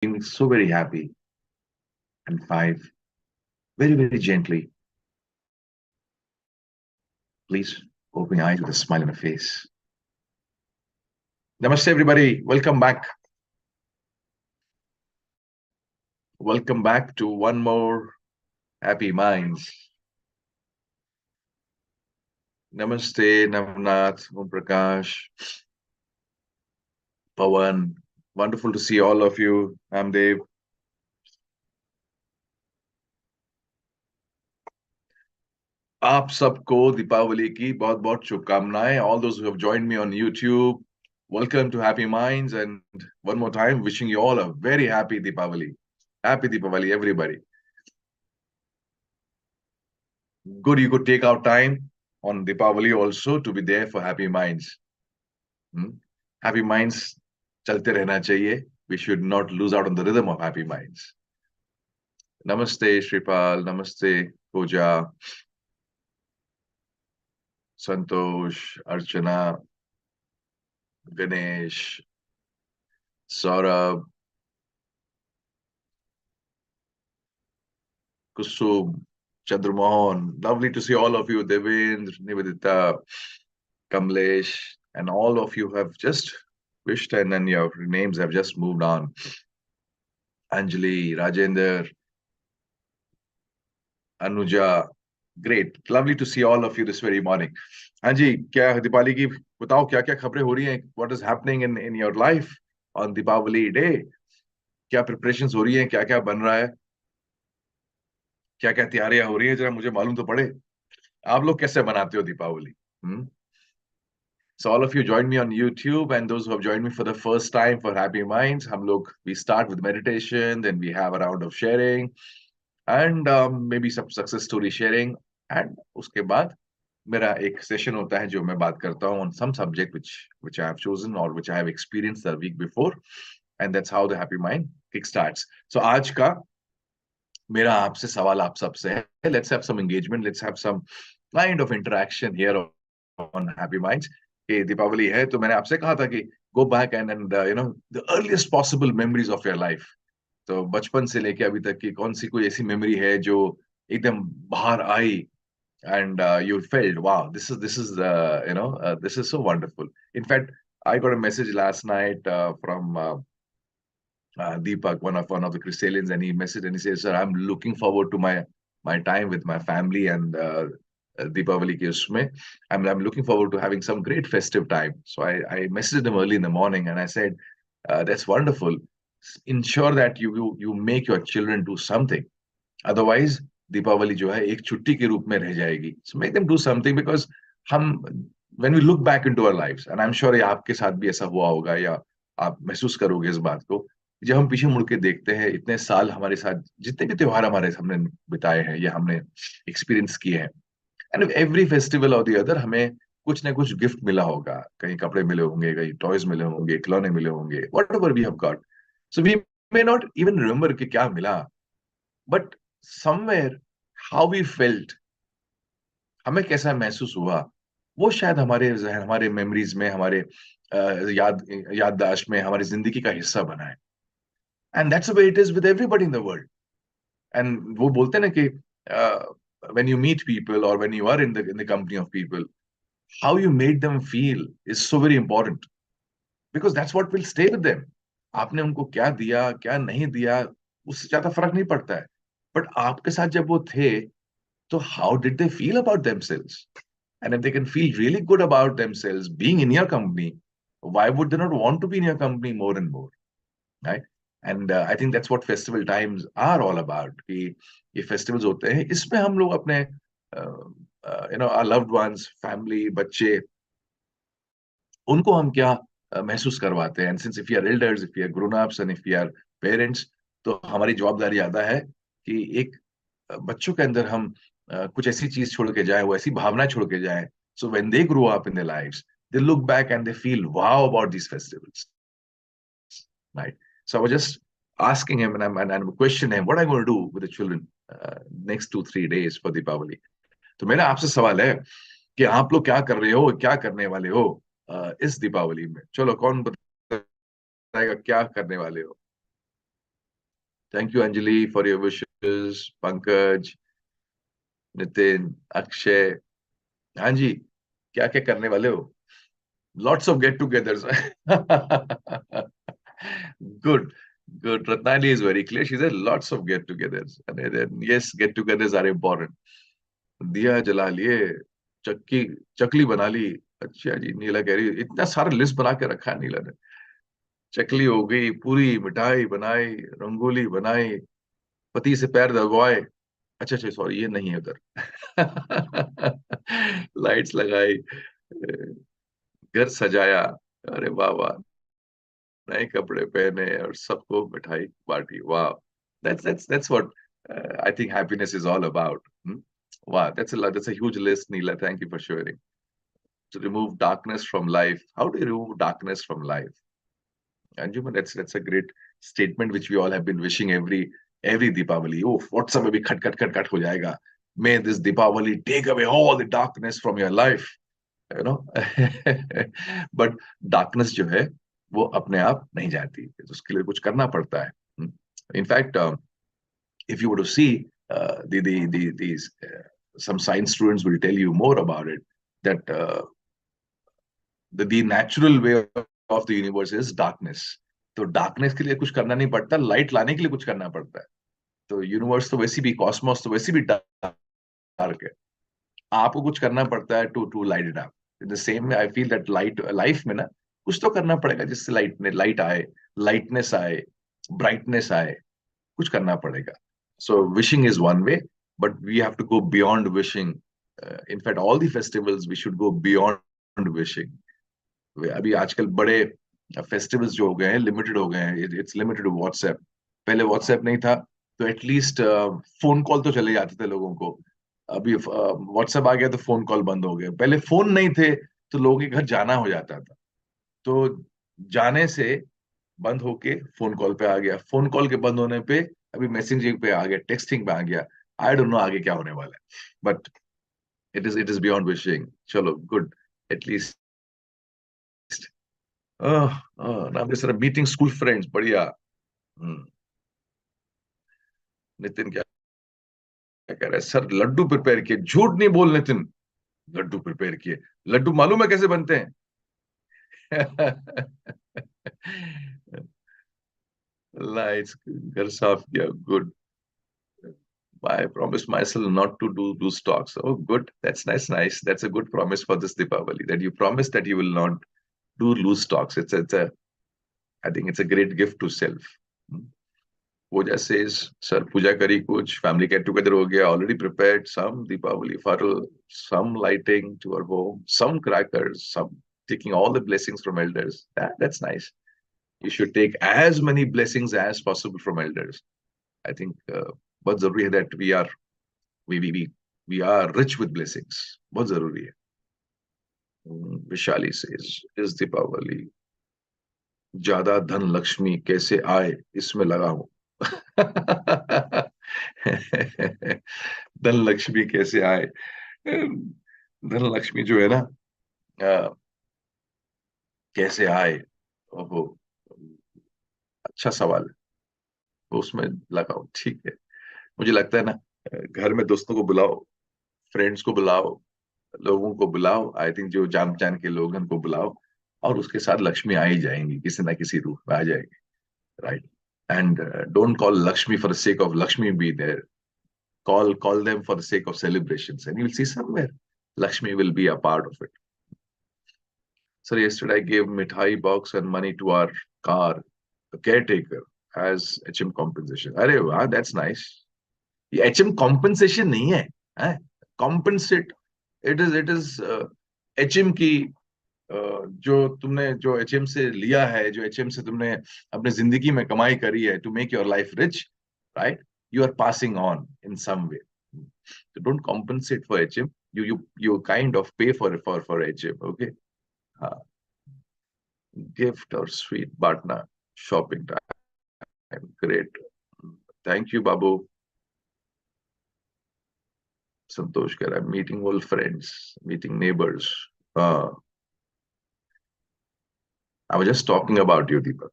being so very happy. And five, very, very gently, please open your eyes with a smile on your face. Namaste, everybody. Welcome back. Welcome back to one more Happy Minds. Namaste, Navnath, Om Prakash, Pawan. Wonderful to see all of you. I'm Dev. आप सबको दीपावली की बहुत बहुत शुभकामनाएं. All those who have joined me on YouTube, welcome to Happy Minds, and one more time, wishing you all a very happy Deepavali. Happy Deepavali, everybody. Good, you could take out time on Deepavali also to be there for Happy Minds. Happy Minds chalte rehna chahiye. We should not lose out on the rhythm of Happy Minds. Namaste, Shripal. Namaste, Pooja. Santosh, Archana, Ganesh, Saurabh, Kusum, Chandramohan. Lovely to see all of you. Devendra, Nivedita, Kamlesh, and all of you have just wished, and then your names have just moved on. Anjali, Rajender, Anuja, great. Lovely to see all of you this very morning. हाँ जी, क्या दीपावली की बताओ क्या क्या खबरें हो रही हैं? What is happening in your life on Deepavali day? क्या preparations हो रही हैं? क्या क्या बन रहा है? क्या क्या तैयारियां हो रही हैं? जरा मुझे मालूम तो पड़े. आप लोग कैसे मनाते हो Deepawali? So all of you join me on YouTube, and those who have joined me for the first time for Happy Minds, we start with meditation, then we have a round of sharing, and maybe some success story sharing, and उसके बाद मेरा एक session होता है जो मैं बात करता हूँ on some subject which I have chosen or which I have experienced the week before, and that's how the Happy Mind kickstarts. So आज का मेरा आपसे सवाल आप सबसे है. Let's have some engagement. Let's have some kind of interaction here on Happy Minds. कि दीपावली है तो मैंने आपसे कहा था कि go back and the earliest possible memories of your life. तो बचपन से लेके अभी तक की कौन सी कोई ऐसी मेमोरी है जो एकदम बाहर आई and you felt, wow, this is so wonderful. In fact, I got a message last night from Deepak, one of the Chrysalians, and he messaged and he says, "Sir, I'm looking forward to my time with my family and Deepavali ki usme. I'm looking forward to having some great festive time." So I messaged him early in the morning and I said, "That's wonderful. Ensure that you make your children do something. Otherwise, Deepawali जो है एक छुट्टी के रूप में रह जाएगी. So make them do something because हम when we look back into our lives, and I'm sure ये आपके साथ भी ऐसा हुआ होगा या आप महसूस करोगे इस बात को, जब हम पीछे मुड़ के देखते हैं इतने साल हमारे साथ जितने भी त्योहार हमारे हमने बिताए हैं या हमने एक्सपीरियंस किए हैं, एंड एवरी फेस्टिवल और द अदर हमें कुछ ना कुछ गिफ्ट मिला होगा. कहीं कपड़े मिले होंगे, कहीं टॉयज मिले होंगे, खिलौने मिले होंगे, whatever we have got. So we may not even remember कि क्या मिला, but somewhere how we felt, हमें कैसा महसूस हुआ, वो शायद हमारे जहन, हमारे मेमोरीज में, हमारे याददाश्त में, हमारी जिंदगी का हिस्सा बना है. And that's the way it is with everybody in the world. And वो बोलते हैं ना कि when you meet people or when you are in the company of people, how you made them feel is so very important because that's what will stay with them. आपने उनको क्या दिया, क्या नहीं दिया, उससे ज्यादा फर्क नहीं पड़ता है. बट आपके साथ जब वो थे, so how did they feel about themselves? And if they can feel really good about themselves being in your company, why would they not want to be in your company more and more? Right? And I think that's what festival times are all about. कि ये festivals होते हैं, इसमें हम लोग अपने our loved ones, family, बच्चे, उनको हम क्या महसूस करवाते हैं. And since if we are elders, if we are grown-ups, and if we are parents, तो हमारी जवाबदारी ज्यादा है कि एक बच्चों के अंदर हम कुछ ऐसी चीज छोड़ के जाए, वो ऐसी भावना छोड़ के जाए. So when they grow up in their lives, they look back and they feel wow about these festivals, right? So I was just asking him and questioning him, what am I going to do with the children next 2-3 days for Deepavali? तो मेरा आपसे सवाल है कि आप लोग क्या कर रहे हो, क्या करने वाले हो इस दीपावली में? चलो, कौन बताएगा क्या करने वाले हो? Thank you, Anjali, for your wishes. Pankaj, Nitin, Akshay. हाँ जी, क्या क्या करने वाले हो? Lots of get-togethers. Good, good. Ratnali is very clear. She said lots of get-togethers. And then, yes, get-togethers are important. दिया जला लिए, चक्की चकली बना ली. अच्छा जी, नीला कह रही इतना सारा लिस्ट बना के रखा है नीला ने. चकली हो गई, पूरी मिठाई बनाई, रंगोली बनाई, पति से पैर दबवाए. अच्छा अच्छा, सॉरी, ये नहीं है उधर. लाइट्स लगाई, घर सजाया. अरे वाह वाह, नए कपड़े पहने और सबको मिठाई बांटी. वाह, that's what I think happiness is all about. Wow, that's a lot. That's a huge list, Neela. Thank you for sharing. To remove darkness from life. How do you remove darkness from life? Anjuman, that's a great statement which we all have been wishing every Deepavali. Oh, WhatsApp में भी खट खट खट खट हो जाएगा. May this Deepavali take away all the darkness from your life. You know. But darkness जो है वो अपने आप नहीं जाती, तो उसके लिए कुछ करना पड़ता है. In fact if you were to see these some science students will tell you more about it, that the natural way of the universe is darkness. तो darkness के लिए कुछ करना नहीं पड़ता, light लाने के लिए कुछ करना पड़ता है. तो यूनिवर्स तो वैसे भी, कॉस्मोस तो वैसे भी डार्क है. आपको कुछ करना पड़ता है to light it up. In the same way I feel that light life में ना कुछ तो करना पड़ेगा जिससे लाइट आए, लाइटनेस आए, ब्राइटनेस आए. कुछ करना पड़ेगा. So wishing is one way, but we have to go beyond wishing. In fact all the festivals we should go beyond wishing. अभी आजकल बड़े फेस्टिवल्स जो हो गए हैं लिमिटेड हो गए हैं. It's limited to WhatsApp. पहले व्हाट्सएप नहीं था तो एटलीस्ट फोन कॉल तो चले जाते थे लोगों को. अभी व्हाट्सएप आ गया तो फोन कॉल बंद हो गए. पहले फोन नहीं थे तो लोगों के घर जाना हो जाता था. तो जाने से बंद होके फोन कॉल पे आ गया. फोन कॉल के बंद होने पे अभी मैसेजिंग पे आ गया, टेक्सटिंग पे आ गया. आई डोंट नो आगे क्या होने वाला है, but it is beyond wishing. चलो, गुड. एटलीस्ट नाम जैसे मीटिंग स्कूल फ्रेंड्स, बढ़िया. हम्म, नितिन क्या क्या कह रहा है? सर लड्डू प्रिपेयर किए. झूठ नहीं बोल नितिन, लड्डू प्रिपेयर किए. लड्डू मालूम है कैसे बनते हैं? लाइट्स, घर साफ किया. Good. I promised myself not to do loose talks. Oh, good. That's nice. Nice. That's a good promise for this Deepavali. That you promise that you will not do loose talks. It's a. I think it's a great gift to self. Pooja says, "Sir, puja kari kuch. Family get together ho gaya. Already prepared some Deepavali farl, some lighting to our home, some crackers, some taking all the blessings from elders. That's nice. You should take as many blessings as possible from elders. I think बहुत जरूरी है that we are rich with blessings. बहुत जरूरी है. Vishali says, इस दीपावली ज्यादा धन लक्ष्मी कैसे आए इसमें लगा हूं. धन लक्ष्मी कैसे आए? धन लक्ष्मी जो है ना, कैसे आए? ओहो, अच्छा सवाल है. तो उसमें लगा हूं. ठीक है. मुझे लगता है ना, घर में दोस्तों को बुलाओ, फ्रेंड्स को बुलाओ, लोगों को बुलाओ. आई थिंक जो जान पहचान के लोग हैं उनको बुलाओ, और उसके साथ लक्ष्मी आ ही जाएंगी, किसी ना किसी रूप में आ जाएगी. Right. And don't call Lakshmi for the sake of Lakshmi be there. Call them for the sake of celebrations, and you'll see somewhere Lakshmi will be a part of it. So yesterday I gave mithai box and money to our car caretaker as HM compensation. अरे वाह, that's nice. ये HM compensation नहीं है, compensate. It is HM की जो तुमने जो HM से लिया है, जो HM से तुमने अपने जिंदगी में कमाई करी है to make your life rich, right? You are passing on in some way. So don't compensate for HM. You kind of pay for HM. Okay. Uh, gift or sweet partner shopping time. Great. Thank you, Babu. Santosh keh raha hai, meeting old friends, meeting neighbors. I was just talking about you, Deepak.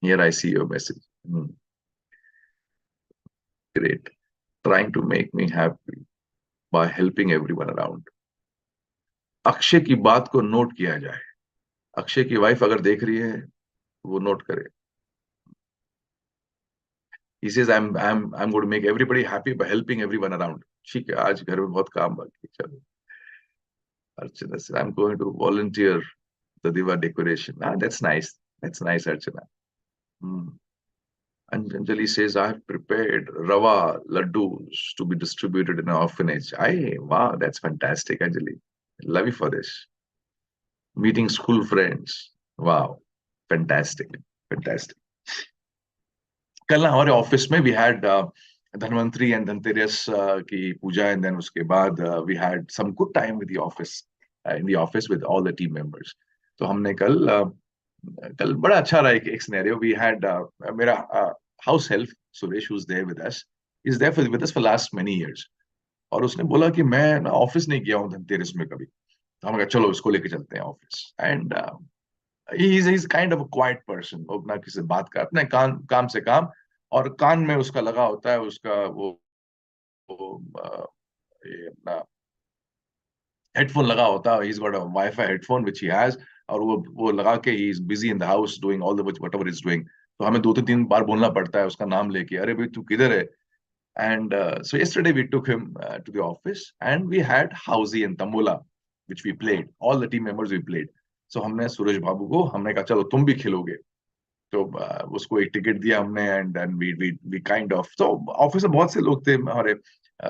Here I see your message. great. Trying to make me happy by helping everyone around. Akshay की बात को note किया जाए. अक्षय की wife अगर देख रही है, वो नोट करे. He says, I'm going to make everybody happy by helping everyone around. ठीक है, आज घर में बहुत काम बाकी है, चलो. Archana says, I'm going to volunteer the Diva decoration. Ah, that's nice. That's nice, Archana. Hmm. And Anjali says, I've prepared Rava laddus to be distributed in an orphanage. Wow, that's fantastic, Anjali. Love you for this. Meeting school friends. Wow, fantastic, fantastic. कल ना हमारे office में we had Dhanvantari and Dhanteras की पूजा and then उसके बाद we had some good time with the office in the office with all the team members. तो हमने कल बड़ा अच्छा रहा. एक सिनेरियो वी हैड मेरा house help Suresh who is there with us is there with us for last many years. और उसने बोला कि मैं ना ऑफिस नहीं गया हूँ धनतेरस में कभी. तो हमने कहा चलो इसको लेके चलते हैं office. And he's kind of a quiet person. वो अपना किसी से बात कर अपने काम से काम. और कान में उसका लगा होता है उसका वो ये अपना हेडफोन लगा होता है. he's got a Wi-Fi headphone which he has. और वो लगा के he is busy in the house doing all the whatever he's doing. तो हमें 2-3 बार बोलना पड़ता है उसका नाम लेके, अरे भाई तू किधर है. And so yesterday we took him to the office and we had Housie and Tambola which we played. All the team members we played. So हमने सूरज बाबू को हमने कहा चलो तुम भी खेलोगे. तो उसको एक टिकट दिया हमने एंड वी काइंड ऑफ. तो ऑफिस में बहुत से लोग थे हमारे,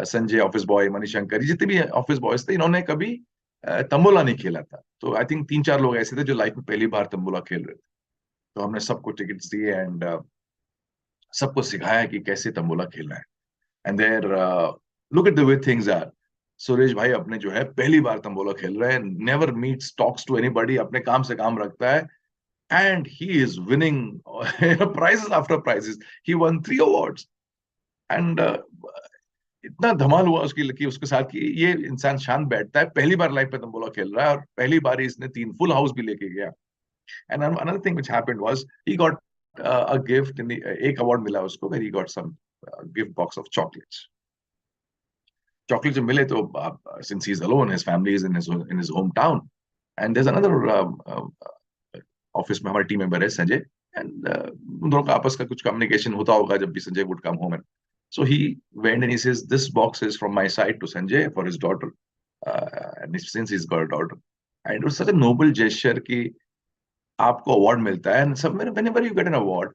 संजय ऑफिस बॉय, मनीष शंकर, जितने भी ऑफिस बॉयज थे, इन्होंने कभी तंबोला नहीं खेला था. तो आई थिंक 3-4 लोग ऐसे थे जो लाइफ में पहली बार तंबोला खेल रहे थे. तो हमने सबको टिकट्स दिए एंड सबको सिखाया कि कैसे तंबोला खेलना है. And there look at the way things are. Suresh भाई अपने जो है पहली बार तंबोला खेल रहे हैं. Never meets talks to anybody, अपने काम से काम रखता है. And he is winning prizes after prizes. He won 3 awards. And इतना धमाल हुआ उसकी उसके साथ कि ये इंसान शांत बैठता है, पहली बार लाइफ में तंबोला खेल रहा है और पहली बार ही इसने 3 फुल हाउस भी लेके गया. And another thing which happened was he got a gift in the एक अवार्ड मिला उसको where he got some gift box of chocolates. Chocolate जब मिले तो since he's alone, his family is in his hometown. And there's another office में हमारे team member है Sanjay. And उन दोनों का आपस का कुछ कम्युनिकेशन होता होगा जब भी Sanjay would come home. And so he went and he says this box is from my side to Sanjay for his daughter, and since he is got a daughter. And it was such a noble gesture कि आपको award मिलता है. And सब whenever you get an award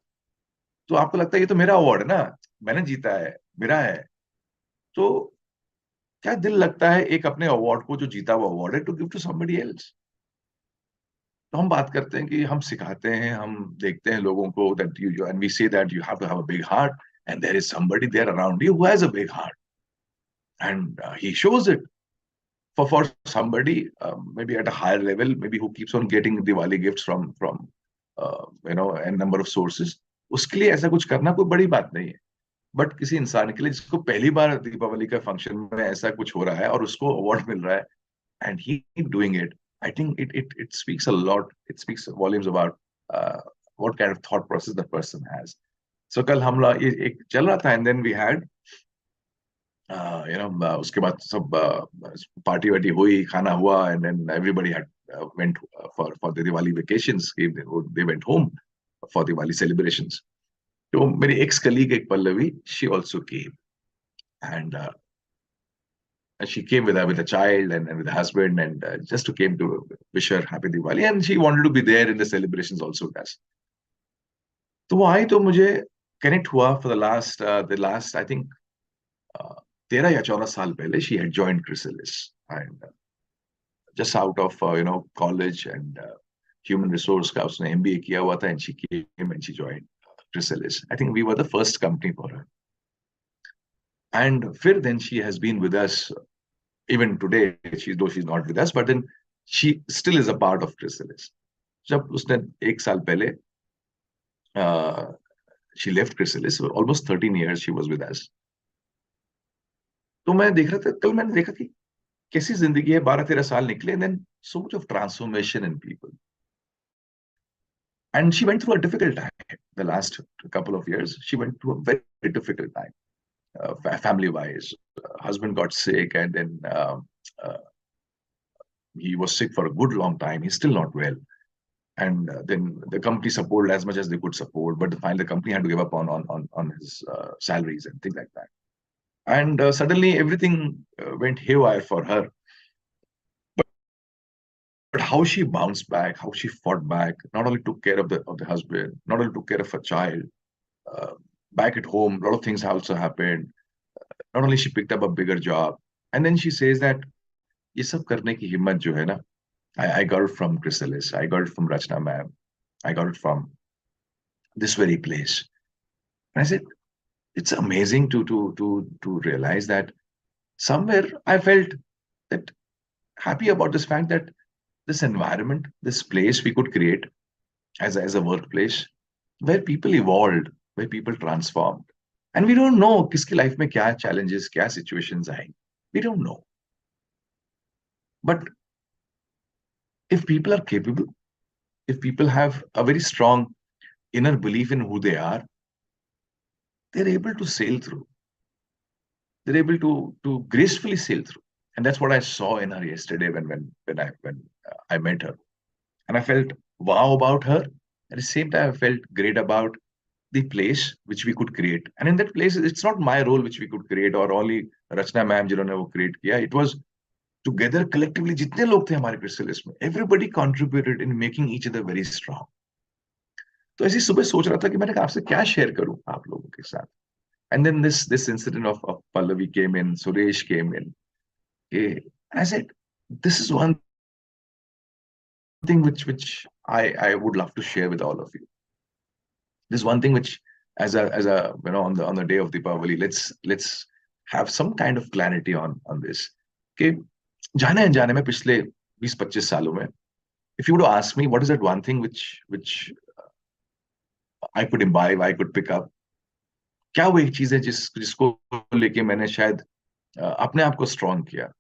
तो आपको लगता है ये तो मेरा अवार्ड है ना, मैंने जीता है, मेरा है. तो क्या दिल लगता है एक अपने अवार्ड को, जो जीता हुआ अवार्ड है, to give to somebody else. तो हम बात करते हैं कि हम सिखाते हैं, हम देखते हैं लोगों को that you and we say that you have to have a big heart and there is somebody there around you who has a big heart and he shows it for somebody maybe at a higher level, maybe who keeps on getting Diwali gifts from a number of sources. उसके लिए ऐसा कुछ करना कोई बड़ी बात नहीं है. बट किसी इंसान के लिए जिसको पहली बार दीपावली का फंक्शन में ऐसा कुछ हो रहा है और उसको अवार्ड मिल रहा है and he doing it, I think it speaks a lot. It speaks volumes about what kind of thought process the person has. So कल हम लोग एक चल रहा था and then we had उसके बाद सब पार्टी वार्टी हुई, खाना हुआ and then everybody had went for the Diwali vacations. They went home for Diwali celebrations. तो मेरी ex colleague एक Pallavi, she also came and she came with a child and with a husband and just to came to wish her happy Diwali and she wanted to be there in the celebrations also with us. तो वो आई तो मुझे connect हुआ for the last I think 13 या 14 साल पहले she had joined Chrysalis and just out of college and human resource का उसने MBA किया हुआ था and she came and she joined Chrysalis. I think we were the first company for her. And फिर then she has been with us even today. Though she's not with us, but then she still is a part of Chrysalis. जब उसने 1 साल पहले she left Chrysalis, so almost 13 years she was with us. तो मैं देख रहा था, कल मैंने देखा कि कैसी जिंदगी है, 12-13 साल निकले and then so much of transformation in people. And she went through a difficult time. The last couple of years, she went through a very difficult time. family wise. Husband got sick, and then uh, he was sick for a good long time. He's still not well. And then the company supported as much as they could support, but finally the company had to give up on his salaries and things like that. And suddenly everything went haywire for her. But how she bounced back, how she fought back, not only took care of the husband, not only took care of her child. Uh, Back at home, a lot of things also happened. Not only she picked up a bigger job, and then she says that ये सब करने की हिम्मत जो है ना, I got it from Chrysalis, I got it from Rachna ma'am, I got it from this very place. And I said, it's amazing to realize that somewhere I felt that happy about this fact that this environment, this place we could create as a workplace where people evolved, where people transformed. And we don't know kiski life mein kya challenges, kya situations aayenge. We don't know. But if people are capable, if people have a very strong inner belief in who they are, they're able to sail through. They're able to gracefully sail through. And that's what I saw in her yesterday when I met her. And I felt wow about her. At the same time, I felt great about the place which we could create. And in that place, it's not my role which we could create or only Rachna ma'am जिन्होंने वो create किया. It was together collectively जितने लोग थे हमारे Chrysalis में, everybody contributed in making each other very strong. तो ऐसी सुबह सोच रहा था कि मैंने आपसे क्या शेयर करूं आप लोगों के साथ. And then this incident of Pallavi came in, Suresh came in. Okay. And I said, this is one thing which I would love to share with all of you. This one thing which as a on the day of Deepavali, let's have some kind of clarity on this. Okay. जाने अनजाने में पिछले 20-25 सालों में, if you were to ask me what is that one thing which I could imbibe, I could pick up, क्या वो एक चीज है जिसको लेके मैंने शायद अपने आप को स्ट्रॉन्ग किया.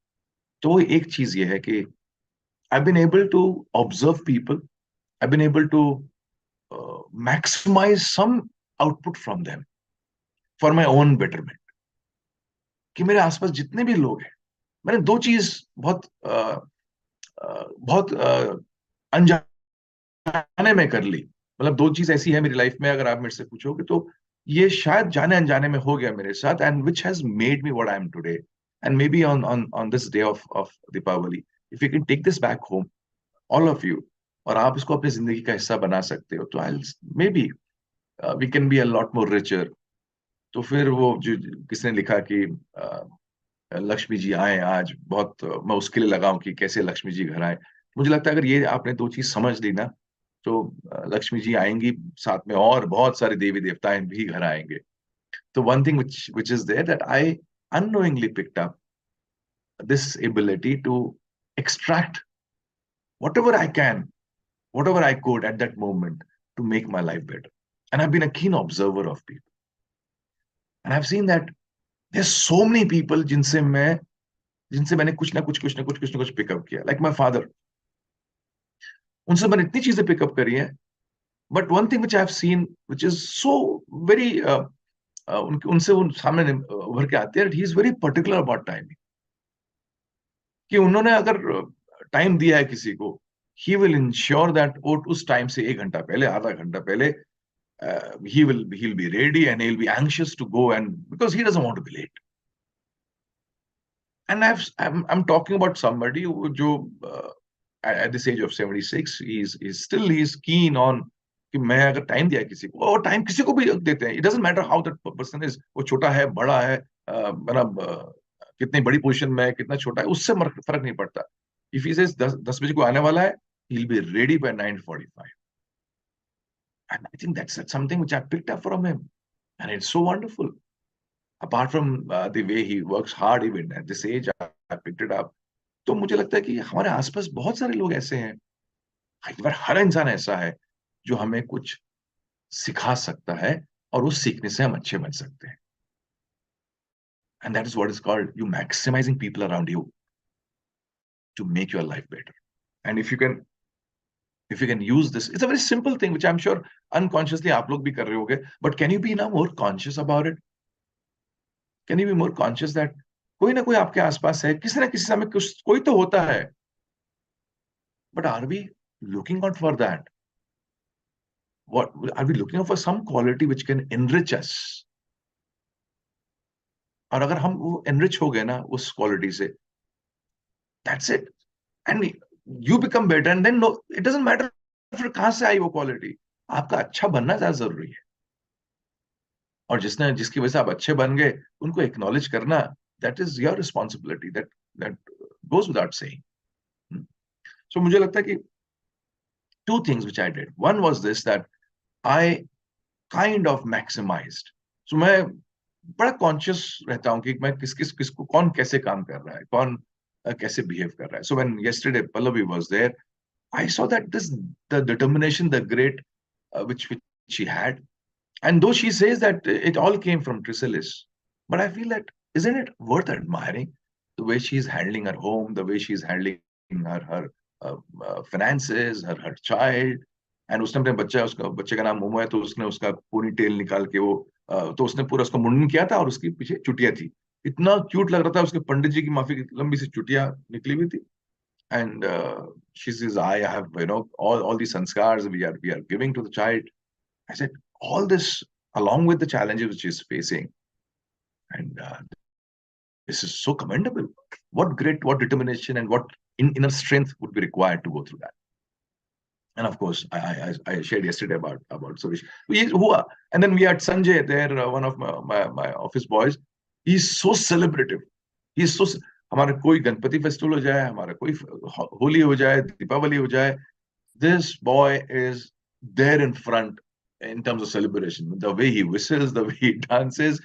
तो वो एक चीज ये है कि I've been able to observe people. I've been able to maximize some output from them for my own betterment. कि मेरे आसपास जितने भी लोग हैं, मैंने दो चीज बहुत अनजाने में कर ली. मतलब दो चीज ऐसी है मेरी लाइफ में, अगर आप मेरे से पूछोगे तो ये शायद जाने अनजाने में हो गया मेरे साथ, and which has made me what I am today. And may be on this day of Deepawali, if you can take this back home, all of you, और आप इसको अपनी जिंदगी का हिस्सा बना सकते हो, तो I may be we can be a lot more richer. तो फिर वो जो किसने लिखा कि लक्ष्मी जी आए आज, बहुत मैं उसके लिए लगाऊं कि कैसे लक्ष्मी जी घर आए. मुझे लगता है अगर ये आपने दो चीज समझ ली ना, तो लक्ष्मी जी आएंगी, साथ में और बहुत सारे देवी देवताएं भी घर आएंगे. तो one thing which is there that I unknowingly picked up this ability to extract whatever I can, whatever I could at that moment to make my life better. And I've been a keen observer of people. And I've seen that there's so many people जिनसे मैंने कुछ ना कुछ pickup किया. Like my father. उनसे मैंने इतनी चीजें पिकअप करी हैं. But one thing which I've seen, which is so very उनसे उन सामने उभर के आते हैं, he is very particular about timing. कि उन्होंने अगर टाइम दिया है किसी को, he will ensure that उस टाइम से 1 घंटा पहले, आधा घंटा पहले, he'll be ready and he'll be anxious to go, and because he doesn't want to be late. And I'm talking about somebody who at this age of 76, he's keen on कि मैं अगर time दिया किसी को, और time किसी को भी देते हैं, it doesn't matter how that person is, वो छोटा है बड़ा है, मतलब कितनी बड़ी पोजीशन में है, कितना छोटा है, उससे फर्क नहीं पड़ता. If he says 10 बजे को आने वाला है, he'll be ready by 9:45. And I think that's something which I picked up from him, and it's so wonderful. Apart from the way he works hard, even at this age, I picked it up. तो मुझे लगता है कि हमारे आसपास बहुत सारे लोग ऐसे हैं, हर इंसान ऐसा है जो हमें कुछ सिखा सकता है, और उस सीखने से हम अच्छे बन सकते हैं. And that is what is called you maximizing people around you to make your life better. And if you can use this, it's a very simple thing which I'm sure unconsciously आप लोग भी कर रहे होगे, but can you be now more conscious about it? Can you be more conscious that कोई ना कोई आपके आसपास है, किसी ना किसी समय कुछ कोई तो होता है, but are we looking out for that? What are we looking for? Some quality which can enrich us? और अगर हम वो enrich हो गए ना उस quality से, that's it, and you become better, and then no, it doesn't matter फिर कहाँ से आई वो quality, आपका अच्छा बनना ज्यादा जरूरी है। और जिसकी वजह से आप अच्छे बन गए, उनको acknowledge करना, that is your responsibility, that goes without saying. So मुझे लगता है कि two things which I did. One was this, that I kind of maximized. So मैं बड़ा कॉन्शियस रहता हूँ कि मैं किसको कौन कैसे काम कर रहा है, कौन कैसे बिहेव कर रहा है। So when yesterday Pallavi was there, I saw that the determination, the great which she had, and though she says that it all came from Chrysalis, but I feel that isn't it worth admiring the way she's handling her home, the way she's handling her finances, her child, and उसने अपने बच्चे का नाम मोमो है, तो उसने उसका पूरी टेल निकाल के वो तो उसने पूरा उसका मुंडन किया था और उसके पीछे चुटिया थी, इतना क्यूट लग रहा था। उसके पंडित जी की माफी लंबी सी चुटिया निकली हुई थी, and she says I have all these sanskars we are giving to the child. I said all this along with the challenges which she is facing, and this is so commendable. What determination and what inner strength would be required to go through that. And of course, I shared yesterday about Suresh. And then we had Sanjay there, one of my office boys. He's so celebrative. He's so हमारा कोई Ganpati festival हो जाए, हमारा कोई होली हो जाए, दीपावली हो जाए, this boy is there in front in terms of celebration. The way he whistles, the way he dances,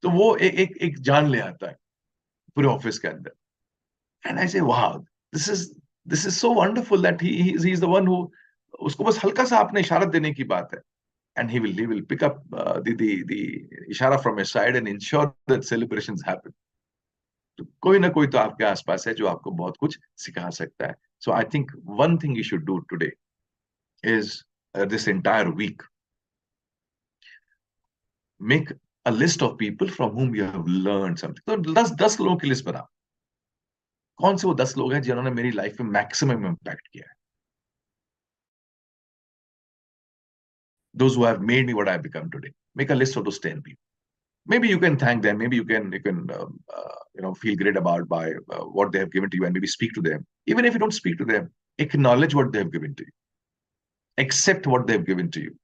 तो वो एक जान ले आता है पूरे ऑफिस के अंदर. And I say, wow, this is so wonderful that he's the one who, उसको बस हल्का सा आपने इशारा देने की बात है, and he will pick up the ishara from his side and ensure that celebrations happen. तो कोई ना कोई तो आपके आसपास है जो आपको बहुत कुछ सिखा सकता है. So I think one thing you should do today is this entire week, make a list of people from whom you have learned something. तो 10 लोगों की लिस्ट बनाओ, कौन से वो 10 लोग हैं जिन्होंने मेरी लाइफ में मैक्सिमम इम्पैक्ट किया है, those who have made me what I've become today. Make a list of those 10 people. Maybe you can thank them. Maybe you can feel great about by what they have given to you, and maybe speak to them. Even if you don't speak to them, acknowledge what they have given to you, accept what they have given to you,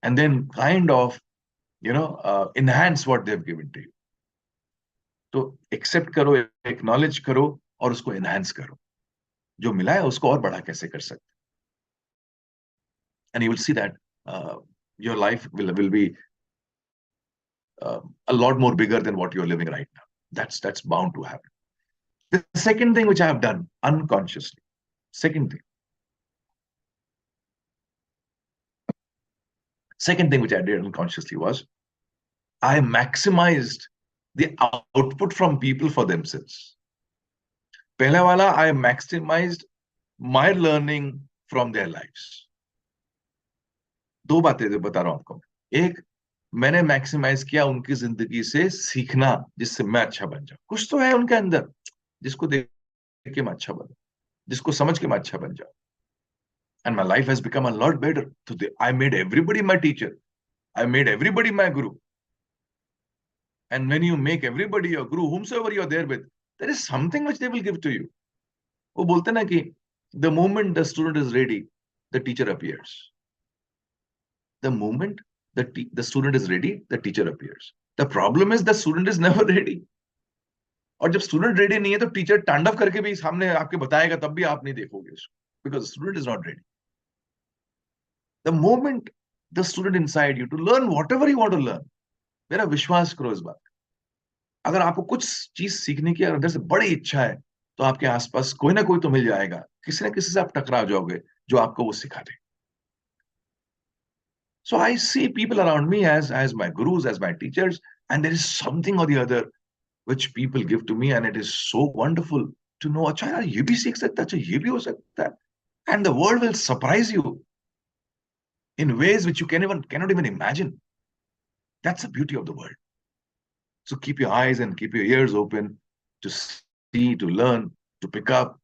and then kind of enhance what they have given to you. तो accept करो, acknowledge करो और उसको enhance करो. जो मिला है उसको और बड़ा कैसे कर सकते, and you will see that your life will be a lot more bigger than what you're living right now. That's bound to happen. The second thing which I have done unconsciously, second thing which I did unconsciously was I maximized the output from people for themselves. पहला वाला, I maximized my learning from their lives. दो बातें बता रहा हूं आपको. एक, मैंने मैक्सिमाइज किया उनकी जिंदगी से सीखना जिससे मैं अच्छा बन जाऊं. कुछ तो है उनके अंदर जिसको देख के मैं अच्छा बनूं, जिसको समझ के मैं अच्छा बन जाऊं. And my life has become a lot better. So I made everybody my teacher. I made everybody my guru. And when you make everybody your guru, whomsoever you're there with, there is something which they will give to you. वो बोलते ना कि the moment the student is ready, the teacher appears. The moment the student is ready, the teacher appears. The problem is the student is never ready. और जब student ready नहीं है तो teacher तांडव करके भी सामने आपके बताएगा, तब भी आप नहीं देखोगे उसको, because the student is not ready. The moment the student inside you to learn whatever you want to learn, मेरा विश्वास करो इस बात. अगर आपको कुछ चीज सीखने की अंदर से बड़ी इच्छा है, तो आपके आसपास कोई ना कोई तो मिल जाएगा, किसी ना किसी से आप टकरा जाओगे जो आपको वो सिखा दे. So I see people around me as my gurus, as my teachers, and there is something or the other which people give to me, and it is so wonderful to know, अच्छा यार ये भी सीख सकता है, अच्छा ये भी हो सकता है. And the world will surprise you in ways which you cannot even imagine. That's the beauty of the world. So keep your eyes and keep your ears open to see, to learn, to pick up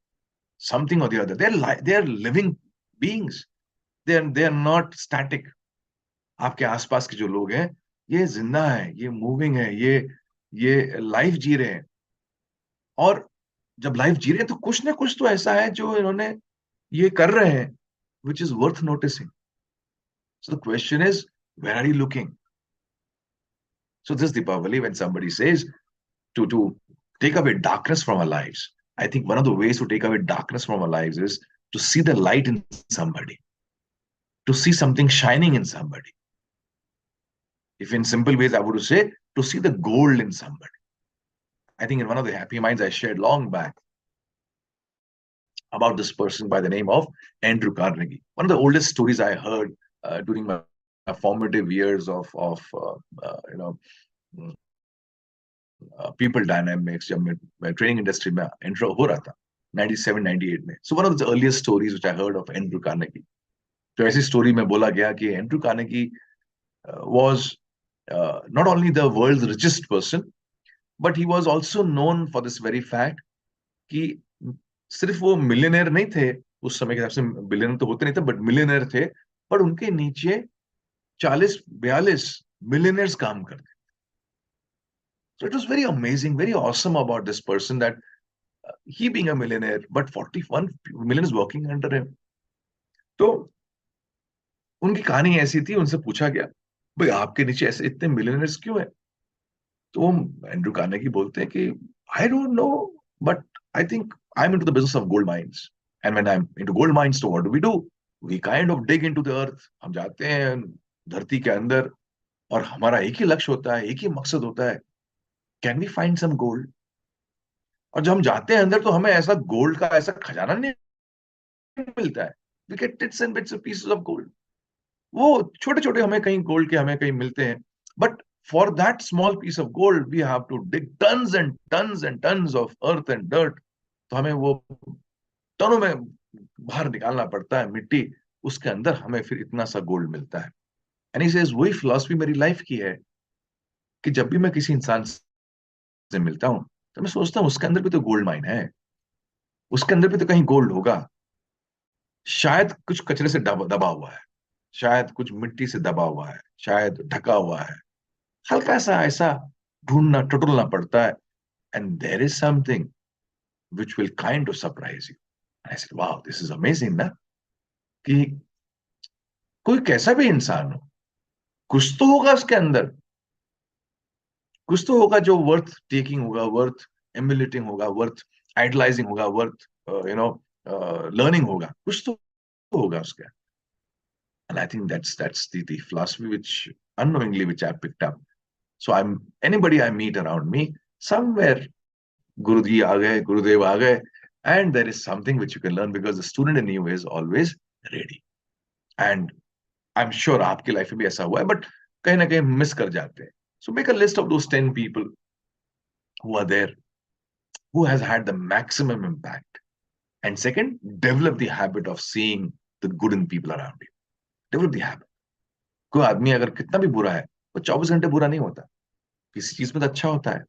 something or the other. They're living beings. They're not static. आपके आसपास के जो लोग हैं, ये जिंदा है, ये मूविंग है, ये लाइफ जी रहे हैं. और जब लाइफ जी रहे हैं तो कुछ ना कुछ तो ऐसा है जो इन्होंने ये कर रहे हैं, which is worth noticing. So the question is, where are you looking? So this Deepavali, when somebody says to take away darkness from our lives, I think one of the ways to take away darkness from our lives is to see the light in somebody, to see something shining in somebody. If in simple ways I would say, to see the gold in somebody. I think in one of the happy minds I shared long back about this person by the name of Andrew Carnegie. One of the oldest stories I heard during my formative years of people dynamics, जब मैं training industry में enter हो रहा था 97 98 में. So one of the earliest stories which I heard of Andrew Carnegie. तो ऐसी story में बोला गया कि Andrew Carnegie was not only the world's richest person, but he was also known for this very fact कि सिर्फ वो millionaire नहीं थे उस समय के हिसाब से, बिलियनर तो होते नहीं थे, बट मिलियनेयर थे, पर उनके नीचे 40-42 मिलियनर्स काम करते. So it was very amazing, very awesome about this person that he being a millionaire, but 41 million is working under him. तो उनकी कहानी ऐसी थी, उनसे पूछा गया, भाई आपके नीचे ऐसे इतने मिलियनर्स क्यों हैं? तो एंड्रू कार्नेगी बोलते हैं कि I don't know, but I think I am into the business of gold mines, and when I am into gold mines, तो what do we do? We kind of dig into the earth. हम जाते हैं धरती के अंदर, और हमारा एक ही लक्ष्य होता है, एक ही मकसद होता है, can we find some gold? और जब हम जाते हैं अंदर तो हमें ऐसा गोल्ड का ऐसा खजाना नहीं मिलता है. We get tits and bits of pieces of gold. वो छोटे छोटे हमें कहीं गोल्ड के हमें कहीं मिलते हैं, but for that small piece of gold we have to dig tons and tons and tons of earth and dirt. तो हमें वो टनों में बाहर निकालना पड़ता है मिट्टी, उसके अंदर हमें फिर इतना सा गोल्ड मिलता है. एंड ही सेज वही फिलॉसफी मेरी लाइफ की है कि जब भी मैं किसी इंसान से मिलता हूं तो मैं सोचता हूं उसके अंदर भी तो गोल्ड माइन है, उसके अंदर भी तो कहीं गोल्ड होगा. शायद कुछ कचरे से दबा हुआ है, शायद कुछ मिट्टी से दबा हुआ है, शायद ढका हुआ है, हल्का सा ऐसा ढूंढना टटोलना पड़ता है. And there is something which will kind of surprise you. And I said, wow, this is amazing ना, कि कोई कैसा भी इंसान हो, कुछ तो होगा उसके अंदर, कुछ तो होगा जो वर्थ टेकिंग होगा, वर्थ एम्युलेटिंग होगा, वर्थ आइडलाइजिंग होगा, वर्थ लर्निंग होगा, कुछ तो होगा उसके. And I think that's the philosophy which unknowingly which I picked up. So anybody I meet around me, somewhere Guruji aa gaye, Gurudev aa gaye, and there is something which you can learn because the student in you is always ready. And I'm sure आपकी life में भी ऐसा हुआ है, but कहीं ना कहीं miss कर जाते हैं. So make a list of those 10 people who are there, who has had the maximum impact. And second, develop the habit of seeing the good in people around you. Develop the habit. कोई आदमी अगर कितना भी बुरा है, वो 24 घंटे बुरा नहीं होता, किसी चीज में तो अच्छा होता है,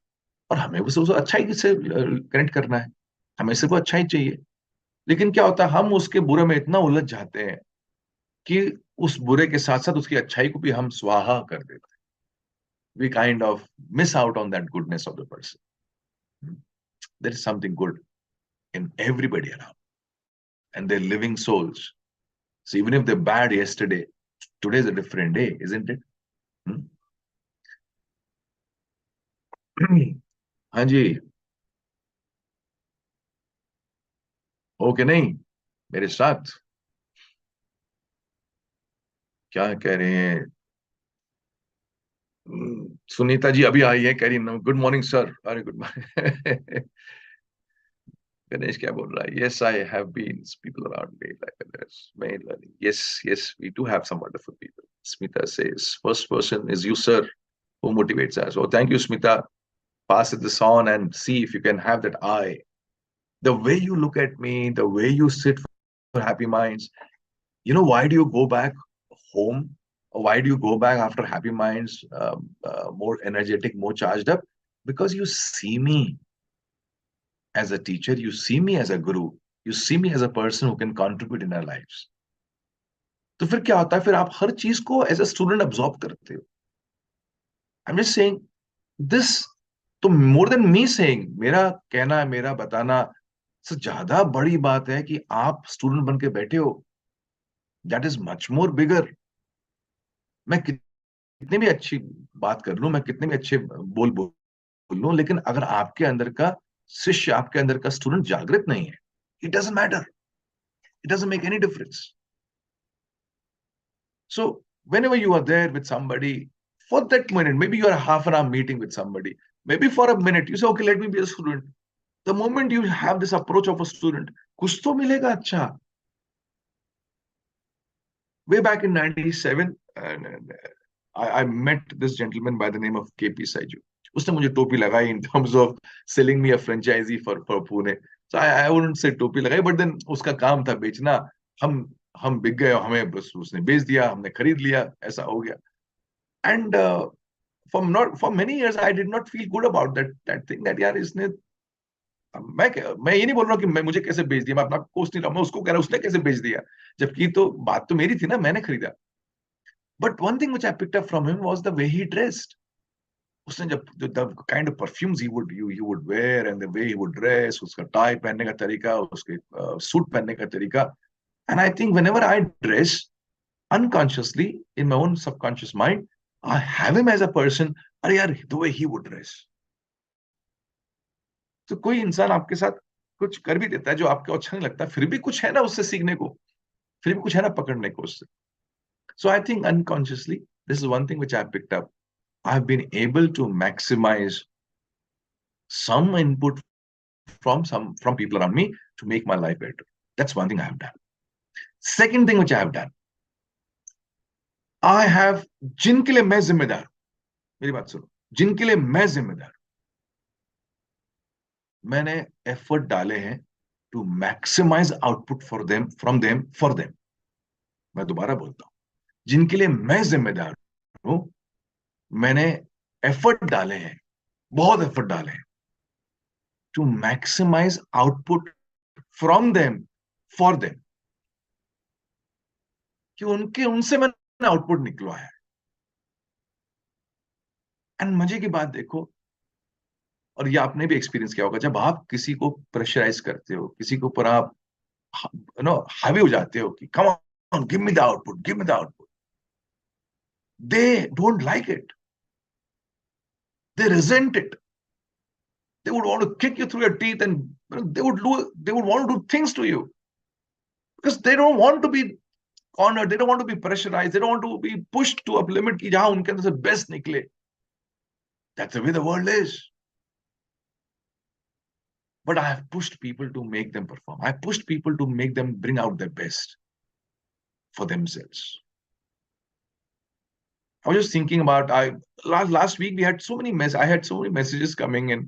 और हमें उसे अच्छाई से कनेक्ट करना है, हमें सिर्फ अच्छाई चाहिए. लेकिन क्या होता है, हम उसके बुरे में इतना उलझ जाते हैं कि उस बुरे के साथ साथ उसकी अच्छाई को भी हम स्वाहा कर देते हैं. We kind of miss out on that goodness of the person. There is something good in everybody around, and they're living souls. So even if they're bad yesterday, today is a different day, isn't it? हाँ जी, हो कि नहीं मेरे साथ? क्या कह रहे हैं? सुनीता जी अभी आई है, कह रही है गुड मॉर्निंग सर. अरे गुड मॉर्निंग. गणेश क्या बोल रहा है? Yes, I have been people around me like this. Main learning. Yes, yes, we do have some wonderful people. Smita says, first person is you, sir, who motivates us. Oh, thank you, Smita. Pass this on and see if you can have that eye. The way you look at me, the way you sit for Happy Minds. You know, why do you go back home? Or why do you go back after Happy Minds more energetic, more charged up? because you see me as a teacher, you see me as a guru, you see me as a person who can contribute in our lives. तो फिर क्या होता है, फिर आप हर चीज को as a student absorb करते हो. I am just saying this. तो मोर देन मी सेइंग, मेरा कहना, मेरा बताना से ज्यादा बड़ी बात है कि आप स्टूडेंट बन के बैठे हो. दैट इज मच मोर बिगर. मैं कितनी भी अच्छी बात कर लूं, मैं कितने भी अच्छे बोल लूं, लेकिन अगर आपके अंदर का शिष्य, आपके अंदर का स्टूडेंट जागृत नहीं है, it doesn't matter, it doesn't make any difference. So whenever you are there with somebody, for that minute, maybe you are a half an hour meeting with somebody, maybe for a minute, you say, okay, let me be a student. The moment you have this approach of a student, कुछ तो मिलेगा अच्छा. Way back in 97, I met this gentleman by the name of KP Saiju. उसने मुझे टोपी लगाई in terms of selling me a franchisee for Pune. So I wouldn't say टोपी लगाई, but then उसका काम था बेचना. हम हम बिक गए, हमें बस उसने बेच दिया, हमने खरीद लिया, ऐसा हो गया. And for many years I did not feel good about that thing, that यार इसने, मैं ये नहीं बोल रहा हूँ कि मैं, मुझे कैसे बेच दिया, मैं अपना कोस्ट नहीं रहा, मैं उसको कह रहा हूँ उसने कैसे बेच दिया, जबकि तो बात तो मेरी थी ना, मैंने खरीदा. But one thing which I picked up from him was the way he dressed. उसने जब the kind of perfumes he would wear and the way he would dress, उसका टाई पहनने का तरीका, उसके सूट पहनने का तरीका. And I think whenever I dress unconsciously, in my own subconscious mind, I have him as a person. अरे यार, the way he would dress. तो कोई इंसान आपके साथ कुछ कर भी देता है जो आपको अच्छा नहीं लगता, फिर भी कुछ है ना उससे सीखने को, फिर भी कुछ है ना पकड़ने को उससे. So I think unconsciously, this is one thing which I picked up. I've been able to maximize some input from people around me to make my life better. That's one thing I have done. Second thing which I have done, I have, जिनके लिए मैं जिम्मेदार, मेरी बात सुनो, जिनके लिए मैं जिम्मेदार, मैंने एफर्ट डाले हैं to maximize output for them. मैं दोबारा बोलता हूं, जिनके लिए मैं जिम्मेदार हूं, मैंने एफर्ट डाले हैं, बहुत एफर्ट डाले हैं to maximize output from them for them. कि उनके उनसे मैंने आउटपुट निकलवाया है. एंड मजे की बात देखो, और ये आपने भी एक्सपीरियंस किया होगा, जब आप किसी को प्रेशराइज करते हो, किसी के ऊपर आप हावी हो जाते हो कि come on, give me the output, give me the output, they don't like it. They resent it. They would want to kick you through your teeth, and they would want to do things to you because they don't want to be cornered. They don't want to be pressurized. They don't want to be pushed to a limit कि जहां उनके अंदर से best निकले. That's the way the world is. But I have pushed people to make them perform. I pushed people to make them bring out their best for themselves. I was just thinking about, last week we had so many I had so many messages coming in.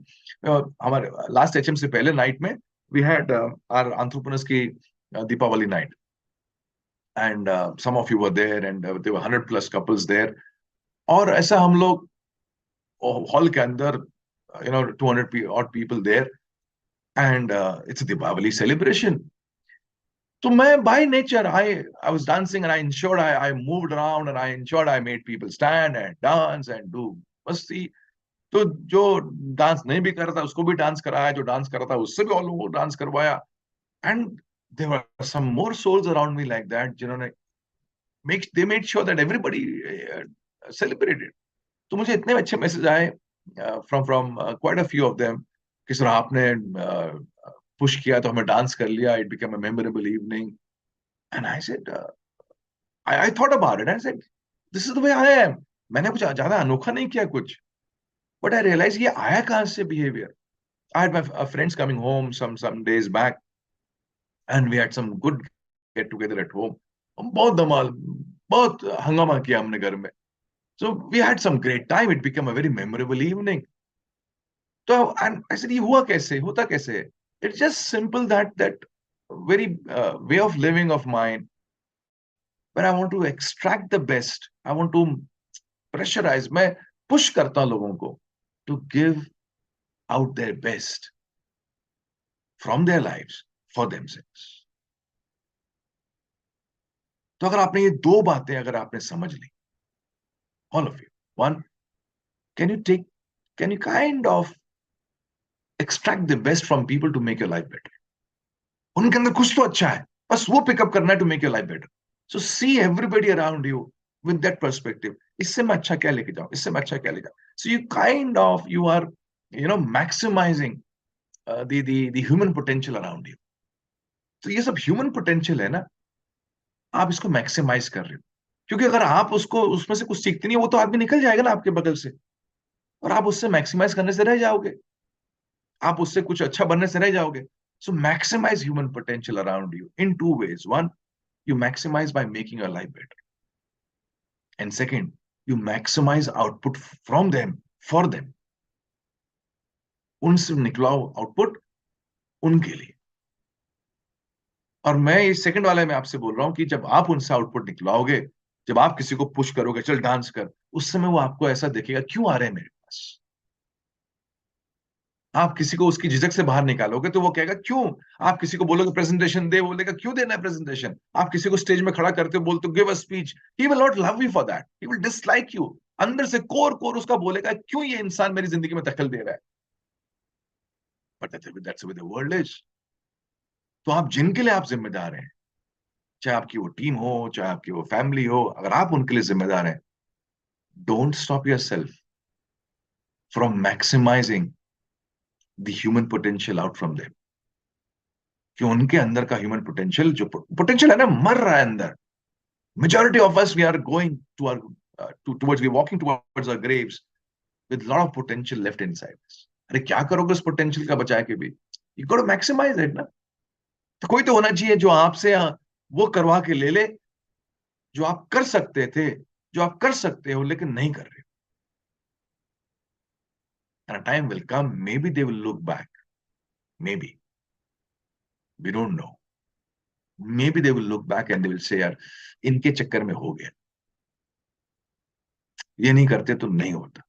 हमारे last HM से पहले night में we had our entrepreneurs की Deepavali night, and some of you were there, and there were 100 plus couples there. और ऐसा हम लोग hall के अंदर, 200 odd people there, and it's a Deepavali celebration. So by nature, I was dancing, and I ensured I moved around, and I ensured I made people stand and dance and do masti. तो जो dance नहीं भी कर रहा था उसको भी dance कराया, जो डांस कर रहा था उससे भी लोगों को डांस करवाया. And there were some more souls around me like that, जिन्होंने they made sure that everybody celebrated. तो मुझे इतने अच्छे मैसेज आए from quite a few of them कि सर आपने पुश किया तो हमें डांस कर लिया, it became a memorable evening. And I said, I thought about it. I said, this is the way I am. मैंने कुछ ज्यादा अनोखा नहीं किया कुछ. But I realized ये आया कहां से behavior. I had my friends coming home some days back, and we had some good get together at home. हम बहुत धमाल, बहुत हंगामा किया हमने घर में. So we had some great time. It became a very memorable evening. So, and I said, ये हुआ कैसे, होता कैसे? It's just simple that very way of living of mine, where I want to extract the best. I want to pressurize. मैं push करता हूं लोगों को to give out their best from their lives for themselves. तो अगर आपने ये दो बातें अगर आपने समझ ली, all of you, one, can you take, can you kind of extract the best from people to make your life better? उनके अंदर कुछ तो अच्छा है, बस वो पिकअप करना है to make your life better. So see everybody around you with that perspective. इससे मैं अच्छा क्या लेके जाऊं, इससे मैं अच्छा क्या ले जाऊं. So you kind of, you are, maximizing the human potential around you. तो ये सब ह्यूमन पोटेंशियल है ना, आप इसको मैक्सिमाइज कर रहे हो. क्योंकि अगर आप उसको उसमें से कुछ सीखते नहीं, वो तो आदमी निकल जाएगा ना आपके बगल से, और आप उससे मैक्सिमाइज करने से रह जाओगे, आप उससे कुछ अच्छा बनने से रह जाओगे. So maximize human potential around you in two ways. One, you maximize by making your life better. And second, you maximize output from them, for them. उनसे निकलाओ आउटपुट उनके लिए. और मैं इस सेकंड वाले में आपसे बोल रहा हूं कि जब आप उनसे आउटपुट निकलाओगे, जब आप किसी को पुश करोगे, चल डांस कर, उस समय वो आपको ऐसा देखेगा, क्यों आ रहे हैं मेरे पास. आप किसी को उसकी झिझक से बाहर निकालोगे तो वो कहेगा क्यों. आप किसी को बोलोगे प्रेजेंटेशन दे, बोलेगा क्यों देना है प्रेजेंटेशन. आप किसी को स्टेज में खड़ा करते हो, बोलते हो give a speech, he will not love you for that, he will dislike you. अंदर से कोर कोर उसका बोलेगा क्यों ये इंसान मेरी जिंदगी में दखल दे रहा है. But that's the way the world is. तो आप जिनके लिए आप जिम्मेदार हैं, चाहे आपकी वो टीम हो, चाहे आपकी वो फैमिली हो, अगर आप उनके लिए जिम्मेदार हैं, don't stop yourself from maximizing the human potential out from them. कि उनके अंदर का ह्यूमन पोटेंशियल, जो पोटेंशियल है ना, मर रहा है अंदर. Majority of us, we are going to our towards, we're walking towards our graves with a lot of potential left inside us. अरे क्या करोगे उस पोटेंशियल का बचा के भी. You got to maximize it ना. तो कोई तो होना चाहिए जो आपसे वो करवा के ले ले, जो आप कर सकते थे, जो आप कर सकते हो लेकिन नहीं कर रहे. And a time will come, maybe they will look back, maybe, we don't know, maybe they will look back and they will say यार इनके चक्कर में हो गया, ये नहीं करते तो नहीं होता.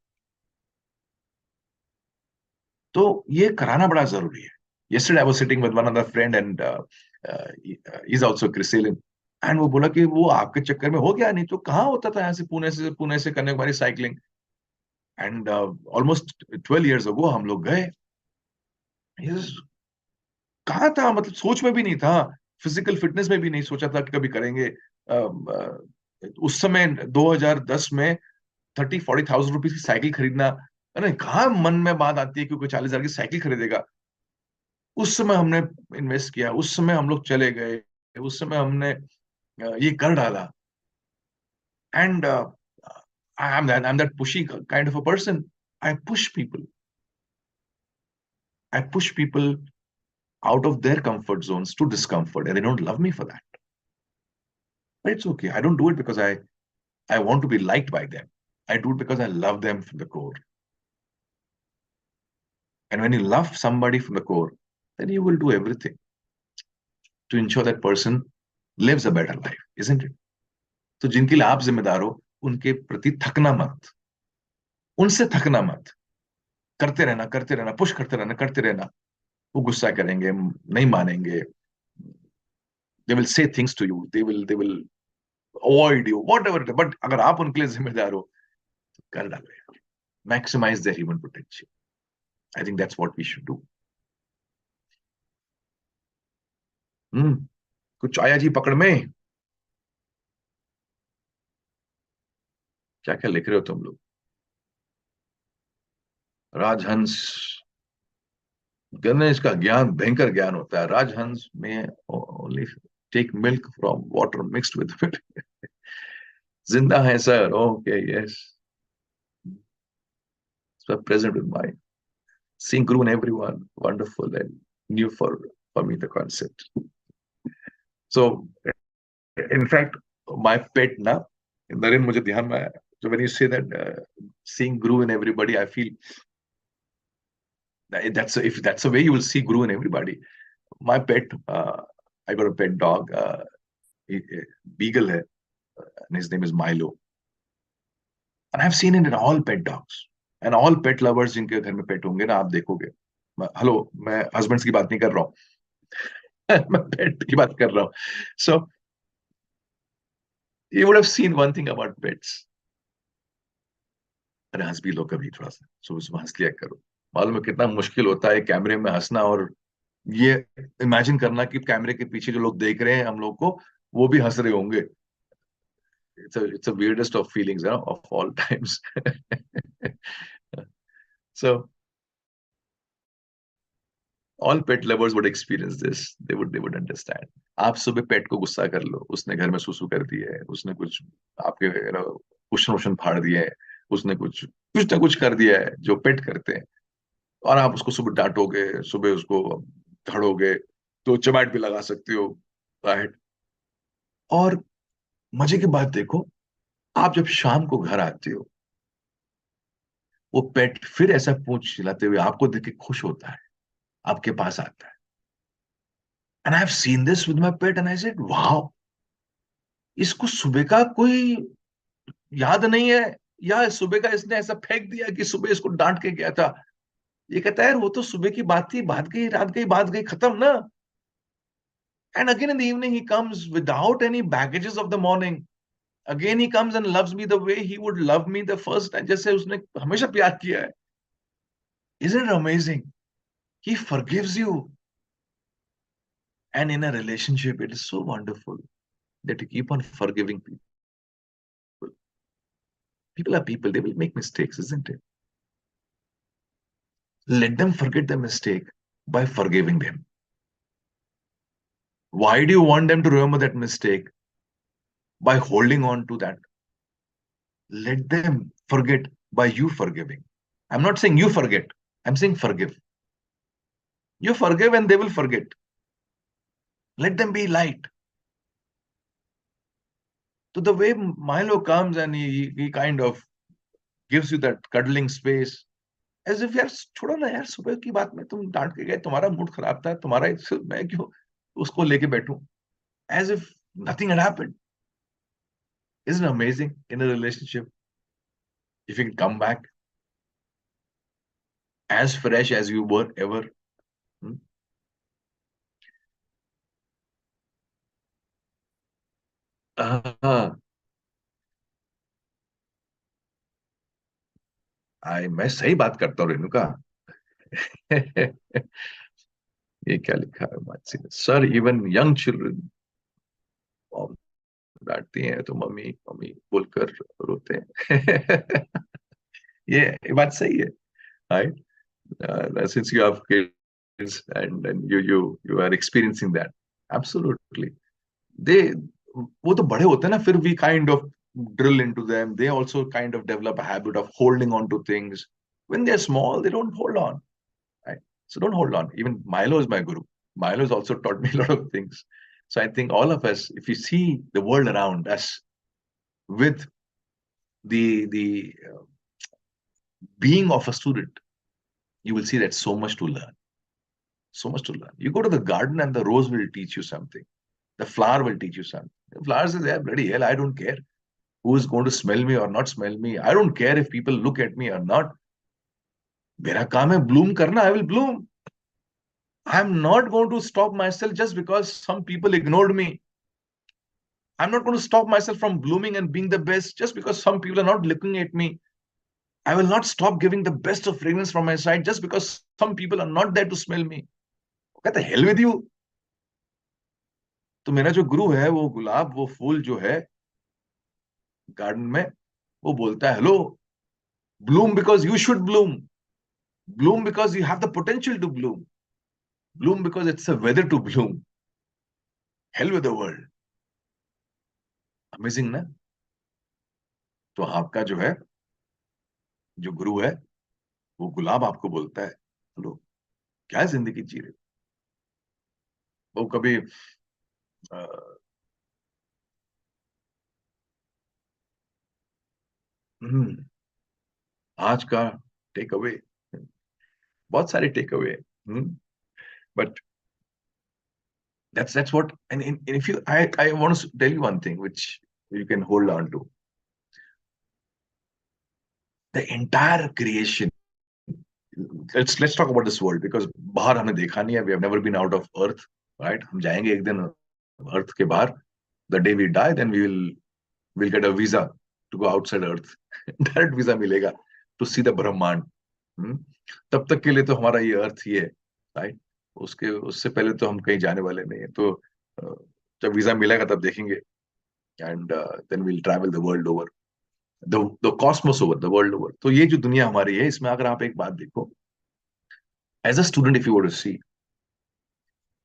तो ये कराना बड़ा जरूरी है. Yesterday I was sitting with one other friend and he's also Chrysalis. And वो बोला कि वो आपके चक्कर में हो गया, नहीं तो कहाँ होता था. यहाँ से पुणे से Kanyakumari cycling. And almost 12 years ago हम लोग गए. कहाँ था, मतलब सोच में भी नहीं था, फिजिकल फिटनेस में भी नहीं सोचा था कि कभी करेंगे. उस समय 2010 में 30-40 thousand रुपीज की साइकिल खरीदना, अरे कहाँ मन में बात आती है कि कोई 40,000 की साइकिल खरीदेगा. उस समय हमने इन्वेस्ट किया, उस समय हम लोग चले गए, उस समय हमने ये कर डाला. And I'm that pushy kind of a person. I push people. I push people out of their comfort zones to discomfort, and they don't love me for that. But it's okay. I don't do it because I want to be liked by them. I do it because I love them from the core. And when you love somebody from the core, then you will do everything to ensure that person lives a better life, isn't it? तो जिनके लिए आप जिम्मेदार हो, उनके प्रति थकना मत, उनसे थकना मत. करते रहना, पुश करते रहना. वो गुस्सा करेंगे, नहीं मानेंगे, they will say things to you, they will avoid you, whatever it is. But अगर आप उनके लिए जिम्मेदार हो, तो कर डालो. Maximize their human potential. I think that's what we should do. कुछ आया जी पकड़ में. क्या क्या लिख रहे हो तुम लोग. राजहंस, गणेश का ज्ञान भयंकर ज्ञान होता है. राजहंस में only take milk from water mixed with जिंदा है sir. Okay, yes, present with my seeing Guru in everyone, wonderful and new for me the concept. So in fact my pet na, Naren, मुझे ध्यान में आया. So when you say that seeing Guru in everybody, I feel that's if that's the way you will see Guru in everybody. My pet, I got a pet dog, beagle hai, and his name is Milo. And I've seen it in all pet dogs. And all pet lovers जिनके घर में पेट होंगे ना, आप देखोगे, hello, मैं husbands की बात नहीं कर रहा हूँ, मैं पेट की बात कर रहा हूँ. So you would have seen one thing about pets. अरे हंस भी लो कभी थोड़ा सा, सुबह सुबह हंस लिया करो. मालूम है कितना मुश्किल होता है कैमरे में हंसना, और ये इमेजिन करना कि कैमरे के पीछे जो लोग देख रहे हैं हम लोग को, वो भी हंस रहे होंगे. It's a weirdest of feelings, of all times. So all pet lovers would experience this. They would understand. आप सुबह पेट को गुस्सा कर लो, उसने घर में सुसु कर दी है, उसने कुछ आपके कुशन वुशन फाड़ दिए है, उसने कुछ कुछ ना कुछ कर दिया है जो पेट करते हैं, और आप उसको सुबह डांटोगे, सुबह उसको धड़ोगे, तो चमाट भी लगा सकते हो, राइट. और मजे की बात देखो, आप जब शाम को घर आते हो, वो पेट फिर ऐसा पूंछ हिलाते हुए आपको देख के खुश होता है, आपके पास आता है. And I have seen this with my pet and I said wow, इसको सुबह का कोई याद नहीं है, या सुबह का इसने ऐसा फेंक दिया कि सुबह इसको डांट के गया था. ये कहता है यार वो तो सुबह की बात थी, बात गई, रात गई, बात गई, खत्म ना. And again in the evening he comes without any baggages of the morning. Again he comes and loves me the way he would love me the first time, जैसे उसने हमेशा प्यार किया है. Isn't it amazing? He forgives you. And in a relationship, it is so wonderful that you keep on forgiving people. People are people, they will make mistakes, isn't it? Let them forget the mistake by forgiving them. Why do you want them to remember that mistake? By holding on to that. Let them forget by you forgiving. I'm not saying you forget, I'm saying forgive. You forgive and they will forget. Let them be light. So the way Milo comes and he kind of gives you that cuddling space, as if यार छोड़ो ना यार, सुबह की बात में तुम डांट के गए, तुम्हारा मूड खराब था, तुम्हारा मैं क्यों उसको लेके बैठूं, as if nothing had happened. Isn't amazing in a relationship if you can come back as fresh as you were ever. हाँ, मैं सही बात करता हूँ रेणुका. ये क्या लिखा है मानसी ने, सर इवन यंग चिल्ड्रन डांटती हैं तो मम्मी मम्मी बोलकर रोते हैं. ये बात सही है, right? Since you have kids and you are experiencing that, absolutely. They वो तो बड़े होते हैं ना, फिर we kind of drill into them. They also kind of develop a habit of holding on to things. When they're small, they don't hold on, right? So don't hold on. Even Milo is my guru. Milo has also taught me a lot of things. So I think all of us, if you see the world around us with the being of a student, you will see that so much to learn. So much to learn. You go to the garden and the rose will teach you something. The flower will teach you something. The flower says, yeah, bloody hell, I don't care who is going to smell me or not smell me. I don't care if people look at me or not. मेरा काम है bloom करना. I will bloom. I'm not going to stop myself just because some people ignored me. I'm not going to stop myself from blooming and being the best just because some people are not looking at me. I will not stop giving the best of fragrance from my side just because some people are not there to smell me. What the hell with you? तो मेरा जो गुरु है, वो गुलाब, वो फूल जो है garden में, वो बोलता है hello, bloom because you should bloom, bloom because you have the potential to bloom, bloom because it's a weather to bloom. Hell with the world. Amazing ना. तो आपका जो है, जो गुरु है, वो गुलाब आपको बोलता है हेलो, क्या जिंदगी जी रहे हो? वो कभी अ, हम्म, आज का टेक अवे, बहुत सारे take away. But that's what, and if you I want to tell you one thing which you can hold on to. The entire creation, let's talk about this world, because बाहर हमने देखा नहीं है, we have never been out of earth, right? हम जाएंगे एक दिन अर्थ के बाहर. The day we die, then we'll get a visa to go outside earth. Direct visa मिलेगा to see the ब्रह्मांड. तब तक के लिए तो हमारा ये अर्थ ही है, राइट? उससे पहले तो हम कहीं जाने वाले नहीं है. तो जब वीजा मिलेगा तब देखेंगे, and then we'll travel the world over, the cosmos over, the world over. तो ये जो दुनिया हमारी है, इसमें अगर आप एक बात देखो, as a student, if you were to see,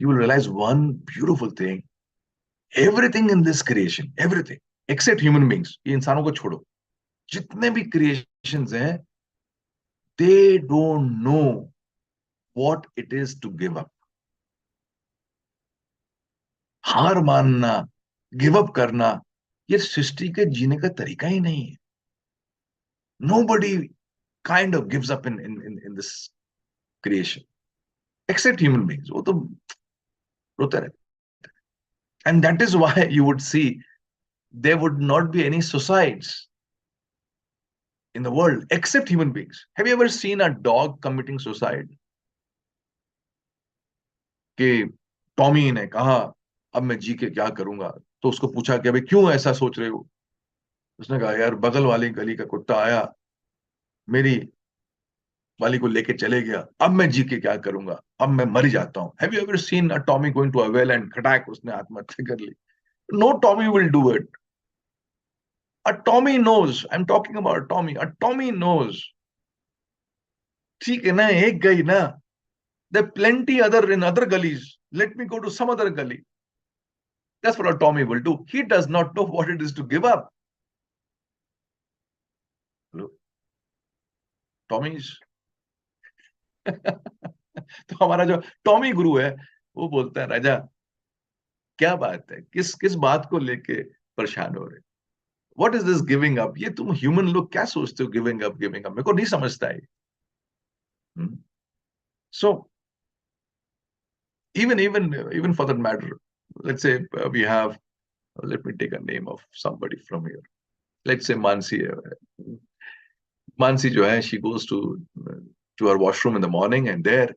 you will realize one beautiful thing. Everything in this creation, everything except human beings, ये इंसानों को छोड़ो, जितने भी क्रिएशंस हैं, they don't know what it is to give up. हार मानना, give up करना, ये सृष्टि के जीने का तरीका ही नहीं है. Nobody kind of gives up in this creation except human beings. वो तो रोते रहते. And that is why you would see there would not be any suicides in the world except human beings. Have you ever seen a dog committing suicide? कि Tommy ने कहा अब मैं जी के क्या करूंगा, तो उसको पूछा कि अबे क्यों ऐसा सोच रहे हो? उसने कहा यार बगल वाली गली का कुत्ता आया, मेरी वाली को लेके चले गया, अब मैं जी के क्या करूंगा, अब मैं मर जाता हूं. Have you ever seen a Tommy going to a well and खटाक उसने आत्महत्या कर ली? No Tommy will do it. A Tommy knows. I'm talking about a Tommy. A Tommy knows. ठीक है ना, एक गई ना. There are plenty other in other gullies. Let me go to some other gully. That's what a Tommy will do. He does not know what it is to give up. Hello? Tommies. तो हमारा जो Tommy गुरु है, वो बोलता है राजा क्या बात है, किस किस बात को लेके परेशान हो रहे? What is this giving up? ये तुम ह्यूमन लोग क्या सोचते हो, गिविंग अप गिविंग अप? मेरे को नहीं समझता है. सो even for that matter, let's say we have, let me take a name of somebody from here. Let's say Mansi. Mansi जो है, she goes to her washroom in the morning, and there,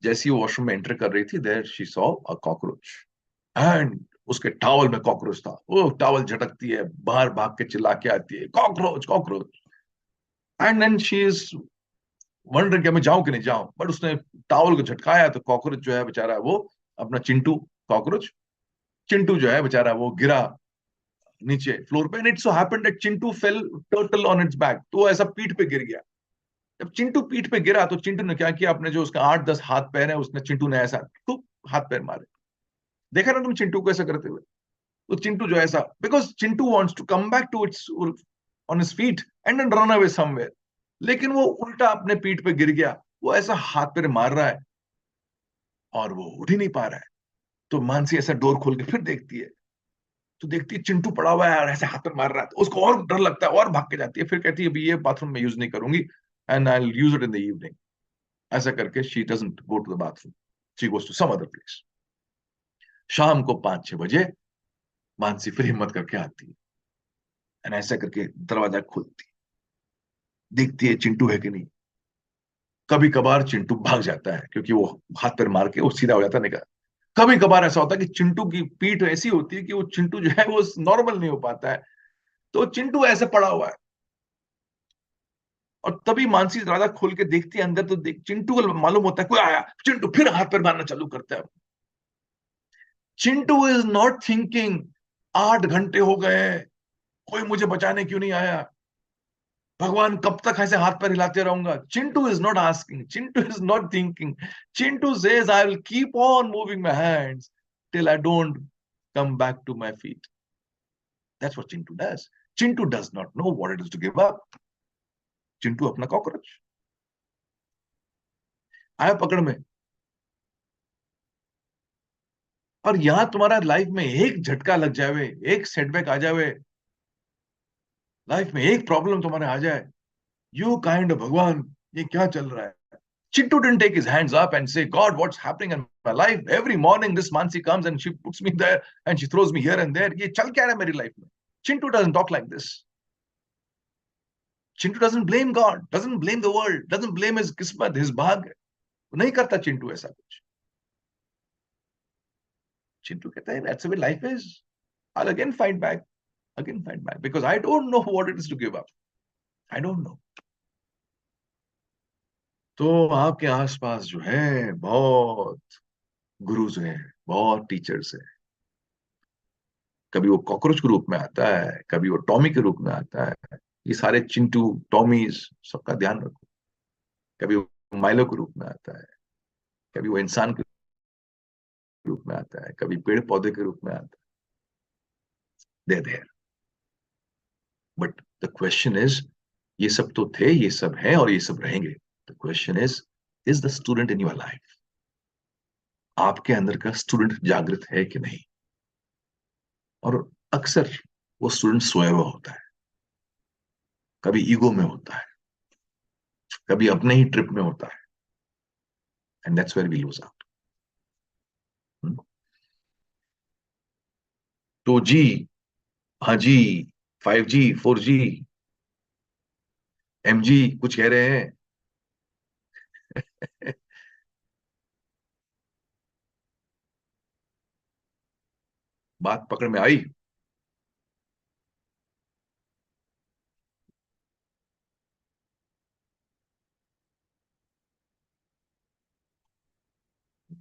जैसी वो washroom में enter कर रही थी, there she saw a cockroach, and उसके towel में कॉकरोच था. वो टॉवल झटकती है, बाहर भाग के चिल्ला के आती है, cockroach cockroach. And then she is wondering कि मैं जाऊं कि नहीं जाऊं, बट उसने टॉवल को झटकाया तो कॉकरोच जो है बेचारा, वो अपना चिंटू कॉकरोच, चिंटू जो है बेचारा वो गिरा नीचे फ्लोर पे. And it so happened that Chintu fail turtle on it's back. तो वो ऐसा पीठ पे गिर गया. जब चिंटू पीठ पे गिरा तो चिंटू ने क्या किया, अपने जो उसका 8-10 हाथ पैर है, उसने चिंटू ने ऐसा खूब हाथ पैर मारे. देखा ना तुम चिंटू को ऐसा करते हुए? तो चिंटू जो ऐसा, because Chintu wants to come back to its on his feet and then run away somewhere. लेकिन वो उल्टा अपने पीठ पे गिर गया. वो ऐसा हाथ पैर मार रहा है और वो उठ ही नहीं पा रहा है. तो मानसी ऐसा डोर खोल के फिर देखती है, तो देखती है चिंटू पड़ा हुआ है और ऐसे हाथ पैर मार रहा है. तो उसको और डर लगता है और भाग के जाती है. फिर कहती है अभी ये बाथरूम में यूज नहीं करूंगी, and I will use it in the evening. ऐसा करके she doesn't go to the bathroom, she goes to some other place. शाम को 5-6 बजे मानसी फिर हिम्मत करके आती है, एंड ऐसा करके दरवाजा खोलती, देखती है चिंटू है कि नहीं. कभी कभार चिंटू भाग जाता है क्योंकि वो हाथ पैर मार के वो सीधा हो जाता है. निकल. कभी कभार ऐसा होता है कि चिंटू की पीठ ऐसी होती है कि वो चिंटू जो है वो नॉर्मल नहीं हो पाता है, तो चिंटू ऐसे पड़ा हुआ है. और तभी मानसी दरवाजा खोल के देखती है अंदर, तो देख चिंटू को मालूम होता है कोई आया. चिंटू फिर हाथ पैर मारना चालू करता है. चिंटू इज नॉट थिंकिंग 8 घंटे हो गए, कोई मुझे बचाने क्यों नहीं आया, भगवान कब तक ऐसे हाथ पैर हिलाते रहूंगा. Chintu is not asking, Chintu is not thinking. Chintu says I will keep on moving my hands till I don't come back to my feet. That's what Chintu does. Chintu does not know what it is to give up. Chintu अपना cockroach आया पकड़ में. और यहां तुम्हारा life में एक झटका लग जावे, एक सेटबैक आ जावे, लाइफ में एक प्रॉब्लम तुम्हारे आ जाए, यू काइंड भगवान ये क्या चल रहा है. Chintu didn't take his hands up and say, God, what's happening in my life? Every morning this Mansi comes and she puts me there and she throws me here and there. ये चल क्या रहा है मेरी life में? Chintu doesn't talk like this. Chintu doesn't blame God, doesn't blame the world, doesn't blame his किस्मत, his भाग्य, नहीं करता चिंटू ऐसा कुछ। चिंटू कहता है that's the way life is, I will again fight back, again fight back, because I don't know what it is to give up, I don't know. तो आपके आसपास जो है बहुत गुरुज हैं, बहुत टीचर्स हैं। कभी वो कॉकरोच के रूप में आता है, कभी वो टॉमी के रूप में आता है। ये सारे चिंटू टॉमीज सबका ध्यान रखो। कभी वो माइलो के रूप में आता है, कभी वो इंसान के रूप में आता है, कभी पेड़ पौधे के रूप में आता है। They there, but the question is, ये सब तो थे, ये सब हैं और ये सब रहेंगे। The question is the student in your life, आपके अंदर का स्टूडेंट जागृत है कि नहीं? और अक्सर वो स्टूडेंट सोया हुआ होता है, कभी ईगो में होता है, कभी अपने ही ट्रिप में होता है, and that's where we lose out. 2G, हाँ जी, 5G, 4G, MG कुछ कह रहे हैं? बात पकड़ में आई?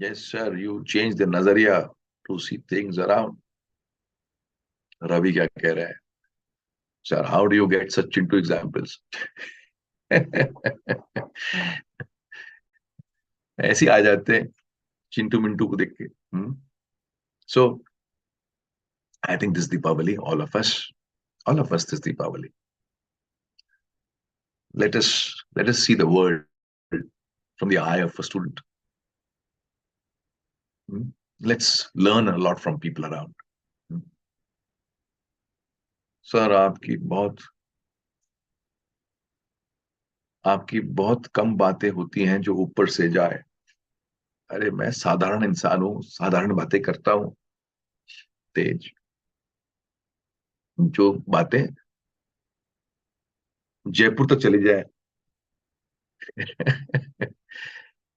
Yes sir, you change the नजरिया to see things around. Ravi क्या कह रहा है? Sir how do you get such into examples? ऐसे ही आ जाते हैं चिंटू मिंटू को देख के। So I think this Deepawali, all of us this Deepavali, let us see the world from the eye of a student. Hmm? Let's learn a lot from people around. Hmm? Sir आपकी बहुत कम बातें होती हैं जो ऊपर से जाए। अरे मैं साधारण इंसान हूँ, साधारण बातें करता हूँ, तेज, जो बातें जयपुर तक चली जाए।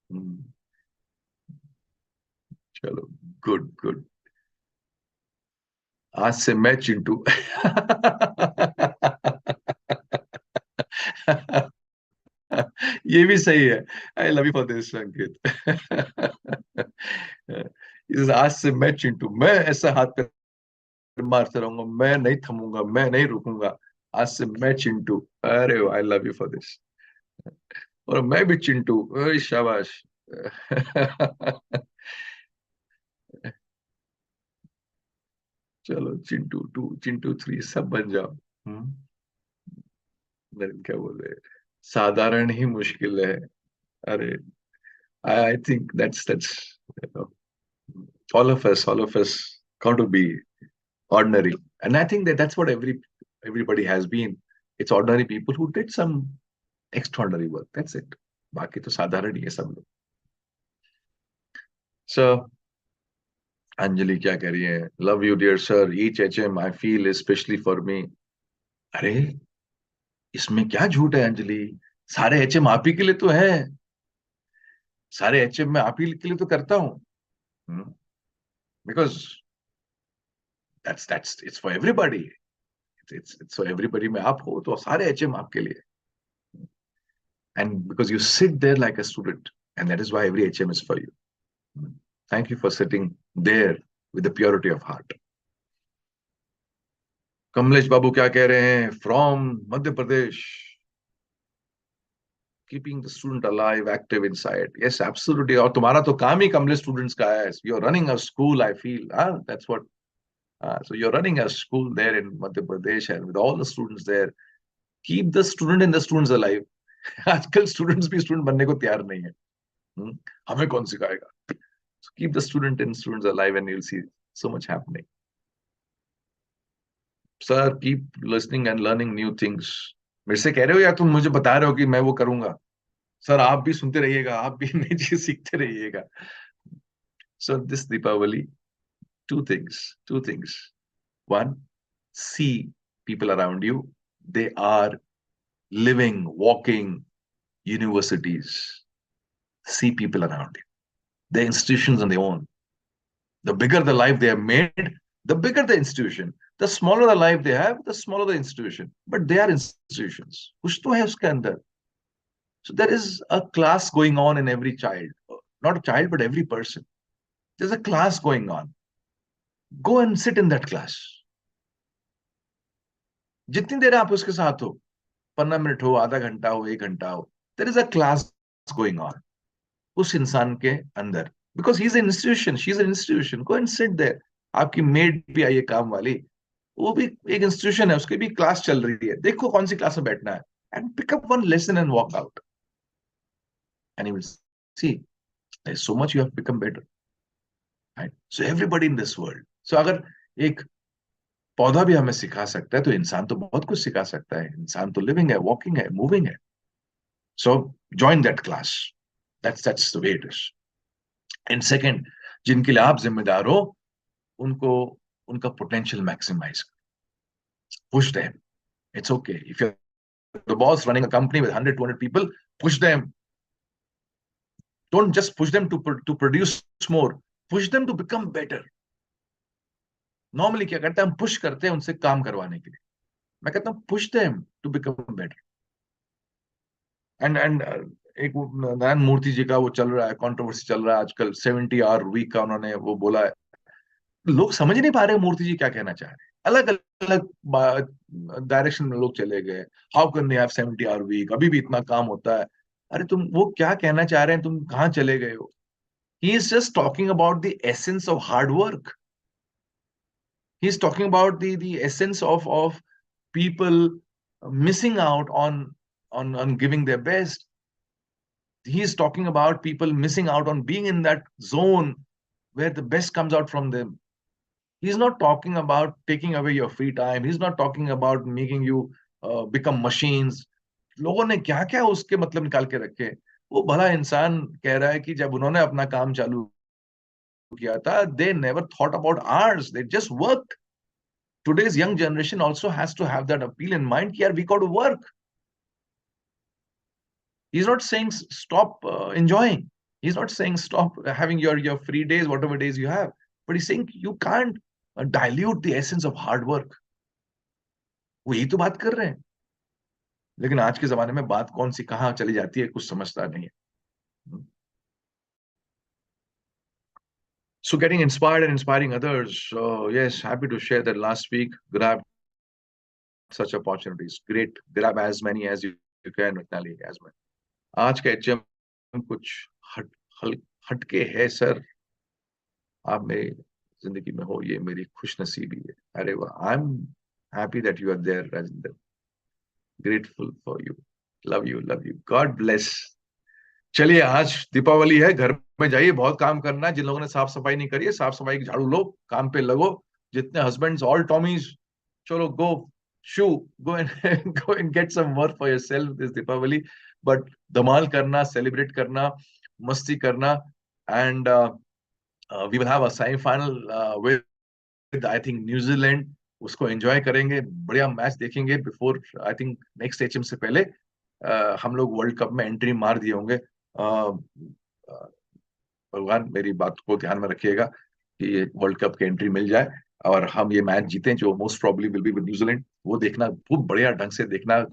हम्म, चलो, गुड गुड। आज से मैं चिंटू। ये भी सही है। I love you for this संकेत। आज से मैं चिंटू, मैं ऐसा हाथ पे मारता रहूंगा, मैं नहीं थमूंगा, मैं नहीं रुकूंगा। आज से मैं चिंटू। अरे I love you for this. और मैं भी चिंटू, अरे शाबाश। चलो, चिंटू टू, चिंटू थ्री, सब बन जाओ। क्या बोल रहे हैं? साधारण ही मुश्किल है। अरे I think that's all of us count to be ordinary, and I think that's what everybody has been. It's ordinary people who did some extraordinary work, that's it. बाकी तो साधारण ही है सब लोग। So अंजलि क्या कह रही है? Love you dear sir, each HM I feel specially for me. अरे इसमें क्या झूठ है अंजलि? सारे HM आप ही के लिए तो है, सारे HM मैं आप ही के लिए तो करता हूँ। Because that's it's for everybody, it's for everybody। में आप हो तो सारे HM आपके लिए, and because you sit there like a student, and that is why every HM is for you। Thank you for sitting there with the purity of heart। Kamlesh बाबू क्या कह रहे हैं? From Madhya Pradesh, keeping the student alive, active inside. Yes absolutely. और तुम्हारा तो काम ही Kamlesh students का है। You are running a school, I feel, that's what. So you're running a school there in Madhya Pradesh, and with all the students there, keep the student and the students alive। आजकल students भी student बनने को तैयार नहीं है। हमें कौन सिखाएगा? So keep the student and students alive, and you'll see so much happening। Sir keep listening and learning new things. मेरे से कह रहे हो या तुम मुझे बता रहे हो कि मैं वो करूंगा? सर आप भी सुनते रहिएगा, आप भी नई चीज सीखते रहिएगा। So this Deepavali, two things. One, see people around you, they are living, walking universities. See people around you. The institutions on their own. The bigger the life they have made, the bigger the institution. The smaller the life they have, the smaller the institution. But they are institutions. कुछ तो है उसके अंदर. So there is a class going on in every child. Not a child, but every person. There's a class going on. Go and sit in that class. जितनी देर आप उसके साथ हो, 15 मिनट हो, आधा घंटा हो, 1 घंटा हो, there is a class going on. उस इंसान के अंदर. Because he's an institution, she's an institution. Go and sit there. आपकी मेड भी आई है काम वाली, वो भी एक इंस्टीट्यूशन है, उसकी भी क्लास चल रही है. देखो कौन सी क्लास में बैठना है. And pick up one lesson and walk out. And you will see, there's so much you have become better. Right? So everybody in this world. So अगर एक पौधा भी हमें सिखा सकता है, तो इंसान तो बहुत कुछ सिखा सकता है. इंसान तो लिविंग है, वॉकिंग है, मूविंग है. So join that class. That's the way it is. And second, जिनके लिए आप जिम्मेदार हो, उनको उनका potential maximize. Push them. It's okay. If you're the boss running a company with 100, 200 people, push them. Don't just push them to produce more. Push them to become better. Normally क्या करते हैं, हम पुश करते हैं उनसे काम करवाने के लिए. मैं कहता हूँ push them to become better. And एक नारायण मूर्ति जी का वो चल रहा है, कंट्रोवर्सी चल रहा है आजकल, 70 आवर वीक का उन्होंने वो बोला है. लोग समझ नहीं पा रहे मूर्ति जी क्या कहना चाह रहे हैं. अलग अलग डायरेक्शन में लोग चले गए. How can they have 70 hour week, अभी भी इतना काम होता है. अरे तुम वो क्या कहना चाह रहे हैं, तुम कहाँ चले गए हो. He is just talking about the essence of hard work. He is talking about the essence of people missing out on giving their best. He is talking about people missing out on being in that zone where the best comes out from them. He's not talking about taking away your free time. He's not talking about making you become machines. लोगों ने क्या क्या उसके मतलब निकाल के रखे. वो भला इंसान कह रहा है कि जब उन्होंने अपना काम चालू किया था, they never thought about ours. They just worked. Today's young generation also has to have that appeal in mind कि यार we got to work. He's not saying stop enjoying. He's not saying stop having your free days, whatever days you have. But he's saying you can't dilute the essence of hard work. वो यही तो बात कर रहे हैं. लेकिन आज के जमाने में बात कौन सी कहाँ चली जाती है, कुछ समझता नहीं है. So getting inspired and inspiring others. Yes, happy to share that last week grabbed such opportunities. Great, grab as many as you can, Mitali, as many. आज का एचएम कुछ हटके है सर. आप मेरी जिंदगी में हो, ये मेरी खुशनसीबी है. अरे वाह, I am happy that you are there, Rajendra. Grateful for you. Love you, love you. God bless. चलिए, आज दीपावली है, घर में जाइए, बहुत काम करना है. जिन लोगों ने साफ सफाई नहीं करी है, साफ सफाई की झाड़ू लो, काम पे लगो. जितने हस्बैंड्स, ऑल टॉमीज, चलो go shoo, go and go and get some work for yourself this Deepavali. But धमाल करना, सेलिब्रेट करना, मस्ती करना. And we will have a semifinal with I think New Zealand. उसको एंजॉय करेंगे, बढ़िया मैच देखेंगे. Before I think next H M से पहले हम लोग वर्ल्ड कप में एंट्री मार दिए होंगे. भगवान मेरी बात को ध्यान में रखिएगा कि ये वर्ल्ड कप की एंट्री मिल जाए और हम ये मैच जीतें, जो most probably will be with New Zealand. वो देखना, खूब बढ़िया ढंग से देखना.